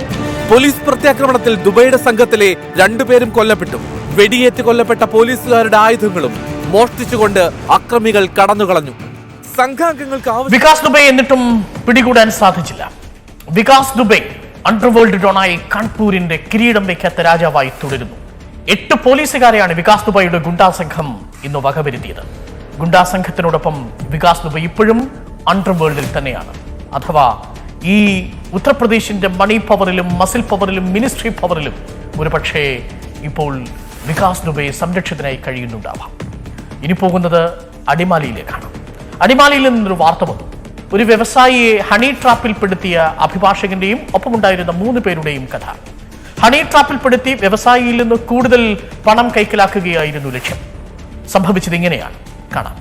[SPEAKER 10] പോലീസ് പ്രത്യാക്രമണത്തിൽ ദുബൈയുടെ സംഘത്തിലെ 2 പേരും കൊല്ലപ്പെട്ടു. വെടിയേറ്റ് കൊല്ലപ്പെട്ട പോലീസുകാരുടെ ആയുധങ്ങളും മോഷ്ടിച്ചുകൊണ്ട് അക്രമികൾ കടന്നുകളഞ്ഞു. സംഘാംഗങ്ങൾക്ക്
[SPEAKER 1] വികാസ് ദുബൈ എന്നിട്ടും പിടികൂടാൻ സാധിച്ചില്ല. വികാസ് ദുബൈ അണ്ടർവേൾഡ് ഡോണായി കാൺപൂരിന്റെ കിരീടം വയ്ക്കാത്ത രാജാവായി തുടരുന്നു. 8 പോലീസുകാരെയാണ് വികാസ് ദുബൈയുടെ ഗുണ്ടാ സംഘം ഇന്ന് വകവരുത്തിയത്. ഗുണ്ടാ സംഘത്തിനോടൊപ്പം വികാസ് ദുബൈ ഇപ്പോഴും അണ്ടർവേൾഡിൽ തന്നെയാണ്. അഥവാ ഈ ഉത്തർപ്രദേശിന്റെ മണി പവറിലും മസിൽ പവറിലും മിനിസ്ട്രി പവറിലും ഒരുപക്ഷേ ഇപ്പോൾ വികാസ് ദുബൈ സംരക്ഷിതനായി കഴിയുന്നുണ്ടാവാം. ഇനി പോകുന്നത് അടിമാലിയിലേക്കാണ്. അടിമാലിയിൽ നിന്നൊരു വാർത്ത വന്നു. ഒരു വ്യവസായിയെ ഹണി ട്രാപ്പിൽപ്പെടുത്തിയ അഭിഭാഷകന്റെയും ഒപ്പമുണ്ടായിരുന്ന 3 പേരുടെയും കഥ. ഹണി ട്രാപ്പിൽപ്പെടുത്തി വ്യവസായിയിൽ നിന്ന് കൂടുതൽ പണം കൈക്കലാക്കുകയായിരുന്നു ലക്ഷ്യം. സംഭവിച്ചത് ഇങ്ങനെയാണ്, കാണാം.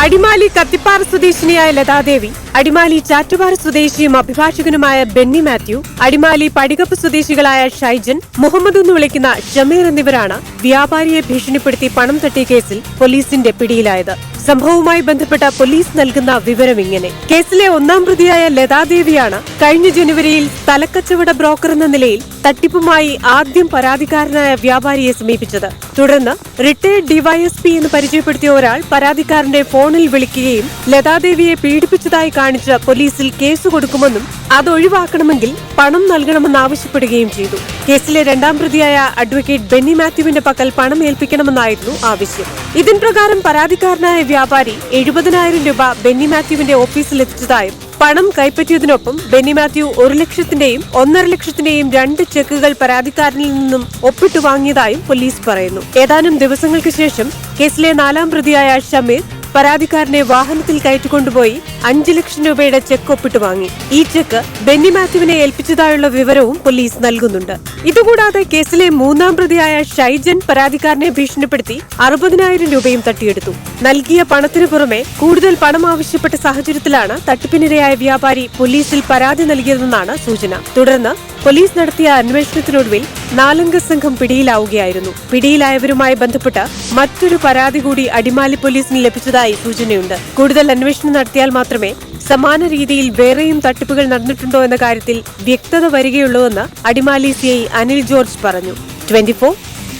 [SPEAKER 11] അടിമാലി കത്തിപ്പാറ സ്വദേശിനിയായ ലതാദേവി, അടിമാലി ചാറ്റുപാറ സ്വദേശിയും അഭിഭാഷകനുമായ ബെന്നി മാത്യു, അടിമാലി പടികപ്പ് സ്വദേശികളായ ഷൈജൻ, മുഹമ്മദ് എന്ന് വിളിക്കുന്ന ഷമീർ എന്നിവരാണ് വ്യാപാരിയെ ഭീഷണിപ്പെടുത്തി പണം തട്ടിയ കേസിൽ പോലീസിന്റെ പിടിയിലായത്. സംഭവവുമായി ബന്ധപ്പെട്ട പോലീസ് നൽകുന്ന വിവരം ഇങ്ങനെ. കേസിലെ 1-ാം പ്രതിയായ ലതാദേവിയാണ് കഴിഞ്ഞ ജനുവരിയിൽ സ്ഥലക്കച്ചവട ബ്രോക്കർ എന്ന നിലയിൽ തട്ടിപ്പുമായി ആദ്യം പരാതിക്കാരനായ വ്യാപാരിയെ സമീപിച്ചത്. തുടർന്ന് റിട്ടയർഡ് DYSP എന്ന് പരിചയപ്പെടുത്തിയ ഒരാൾ പരാതിക്കാരന്റെ ഫോണിൽ വിളിക്കുകയും ലതാദേവിയെ പീഡിപ്പിച്ചതായി കാണിച്ച് പോലീസിൽ കേസ് കൊടുക്കുമെന്നും അത് ഒഴിവാക്കണമെങ്കിൽ പണം നൽകണമെന്നാവശ്യപ്പെടുകയും ചെയ്തു. കേസിലെ 2-ാം പ്രതിയായ അഡ്വക്കേറ്റ് ബെന്നി മാത്യുവിന്റെ പക്കൽ പണം ഏൽപ്പിക്കണമെന്നായിരുന്നു ആവശ്യം. ഇതിൻ പ്രകാരം പരാതിക്കാരനായ വ്യാപാരി 70,000 രൂപ ബെന്നി മാത്യുവിന്റെ ഓഫീസിൽ എത്തിച്ചതായും പണം കൈപ്പറ്റിയതിനൊപ്പം ബെന്നി മാത്യു 1 ലക്ഷത്തിന്റെയും 1.5 ലക്ഷത്തിന്റെയും 2 ചെക്കുകൾ പരാതിക്കാരനിൽ നിന്നും ഒപ്പിട്ടു വാങ്ങിയതായും പോലീസ് പറയുന്നു. ഏതാനും ദിവസങ്ങൾക്ക് ശേഷം കേസിലെ 4-ാം പ്രതിയായ ഷമീർ പരാതിക്കാരനെ വാഹനത്തിൽ കയറ്റിക്കൊണ്ടുപോയി 5 ലക്ഷം രൂപയുടെ ചെക്ക് ഒപ്പിട്ട് വാങ്ങി. ഈ ചെക്ക് ബെന്നി മാത്യുവിനെ ഏൽപ്പിച്ചതായുള്ള വിവരവും പോലീസ് നൽകുന്നുണ്ട്. ഇതുകൂടാതെ കേസിലെ 3-ാം പ്രതിയായ ഷൈജൻ പരാതിക്കാരനെ ഭീഷണിപ്പെടുത്തി 60,000 രൂപയും തട്ടിയെടുത്തു. നൽകിയ പണത്തിനു പുറമെ കൂടുതൽ പണം ആവശ്യപ്പെട്ട സാഹചര്യത്തിലാണ് തട്ടിപ്പിനിരയായ വ്യാപാരി പോലീസിൽ പരാതി നൽകിയതെന്നാണ് സൂചന. തുടർന്ന് പോലീസ് നടത്തിയ അന്വേഷണത്തിനൊടുവിൽ 4-അംഗ സംഘം പിടിയിലാവുകയായിരുന്നു. പിടിയിലായവരുമായി ബന്ധപ്പെട്ട് മറ്റൊരു പരാതി കൂടി അടിമാലി പോലീസിന് ലഭിച്ചതായി സൂചനയുണ്ട്. കൂടുതൽ അന്വേഷണം നടത്തിയാൽ മാത്രമേ സമാന രീതിയിൽ വേറെയും തട്ടിപ്പുകൾ നടന്നിട്ടുണ്ടോ എന്ന കാര്യത്തിൽ വ്യക്തത വരികയുള്ളൂവെന്ന് അടിമാലി CI അനിൽ ജോർജ് പറഞ്ഞു. 24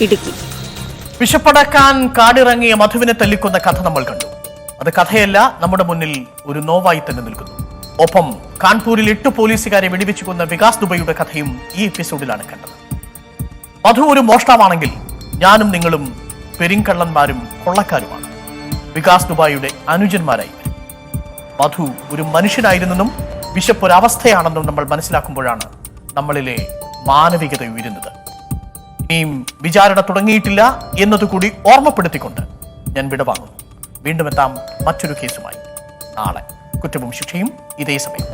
[SPEAKER 11] ഇടുക്കി.
[SPEAKER 1] വിശപ്പടക്കാൻ കാടിറങ്ങിയ മധുവിനെ തല്ലിക്കൊന്ന കഥ നമ്മൾ കണ്ടു. അത് കഥയല്ല, നമ്മുടെ മുന്നിൽ ഒരു നോവായി തന്നെ നിൽക്കുന്നു. ഒപ്പം കാൺപൂരിൽ 8 പോലീസുകാരെ വെടിവെച്ചു കൊന്ന വികാസ് ദുബൈയുടെ കഥയും ഈ എപ്പിസോഡിലാണ് കണ്ടത്. മധു ഒരു മോഷ്ടാവാണെങ്കിൽ ഞാനും നിങ്ങളും പെരിങ്കള്ളന്മാരും കൊള്ളക്കാരുമാണ്. വികാസ് ദുബൈയുടെ അനുജന്മാരായി വരും. മധു ഒരു മനുഷ്യനായിരുന്നെന്നും വിശപ്പൊരവസ്ഥയാണെന്നും നമ്മൾ മനസ്സിലാക്കുമ്പോഴാണ് നമ്മളിലെ മാനവികത ഉയരുന്നത്. ഇനിയും വിചാരണ തുടങ്ങിയിട്ടില്ല എന്നതുകൂടി ഓർമ്മപ്പെടുത്തിക്കൊണ്ട് ഞാൻ വിടവാങ്ങുന്നു. വീണ്ടും എത്താം മറ്റൊരു കേസുമായി നാളെ. കുറ്റവും ശിക്ഷയും ഇതേ സമയം.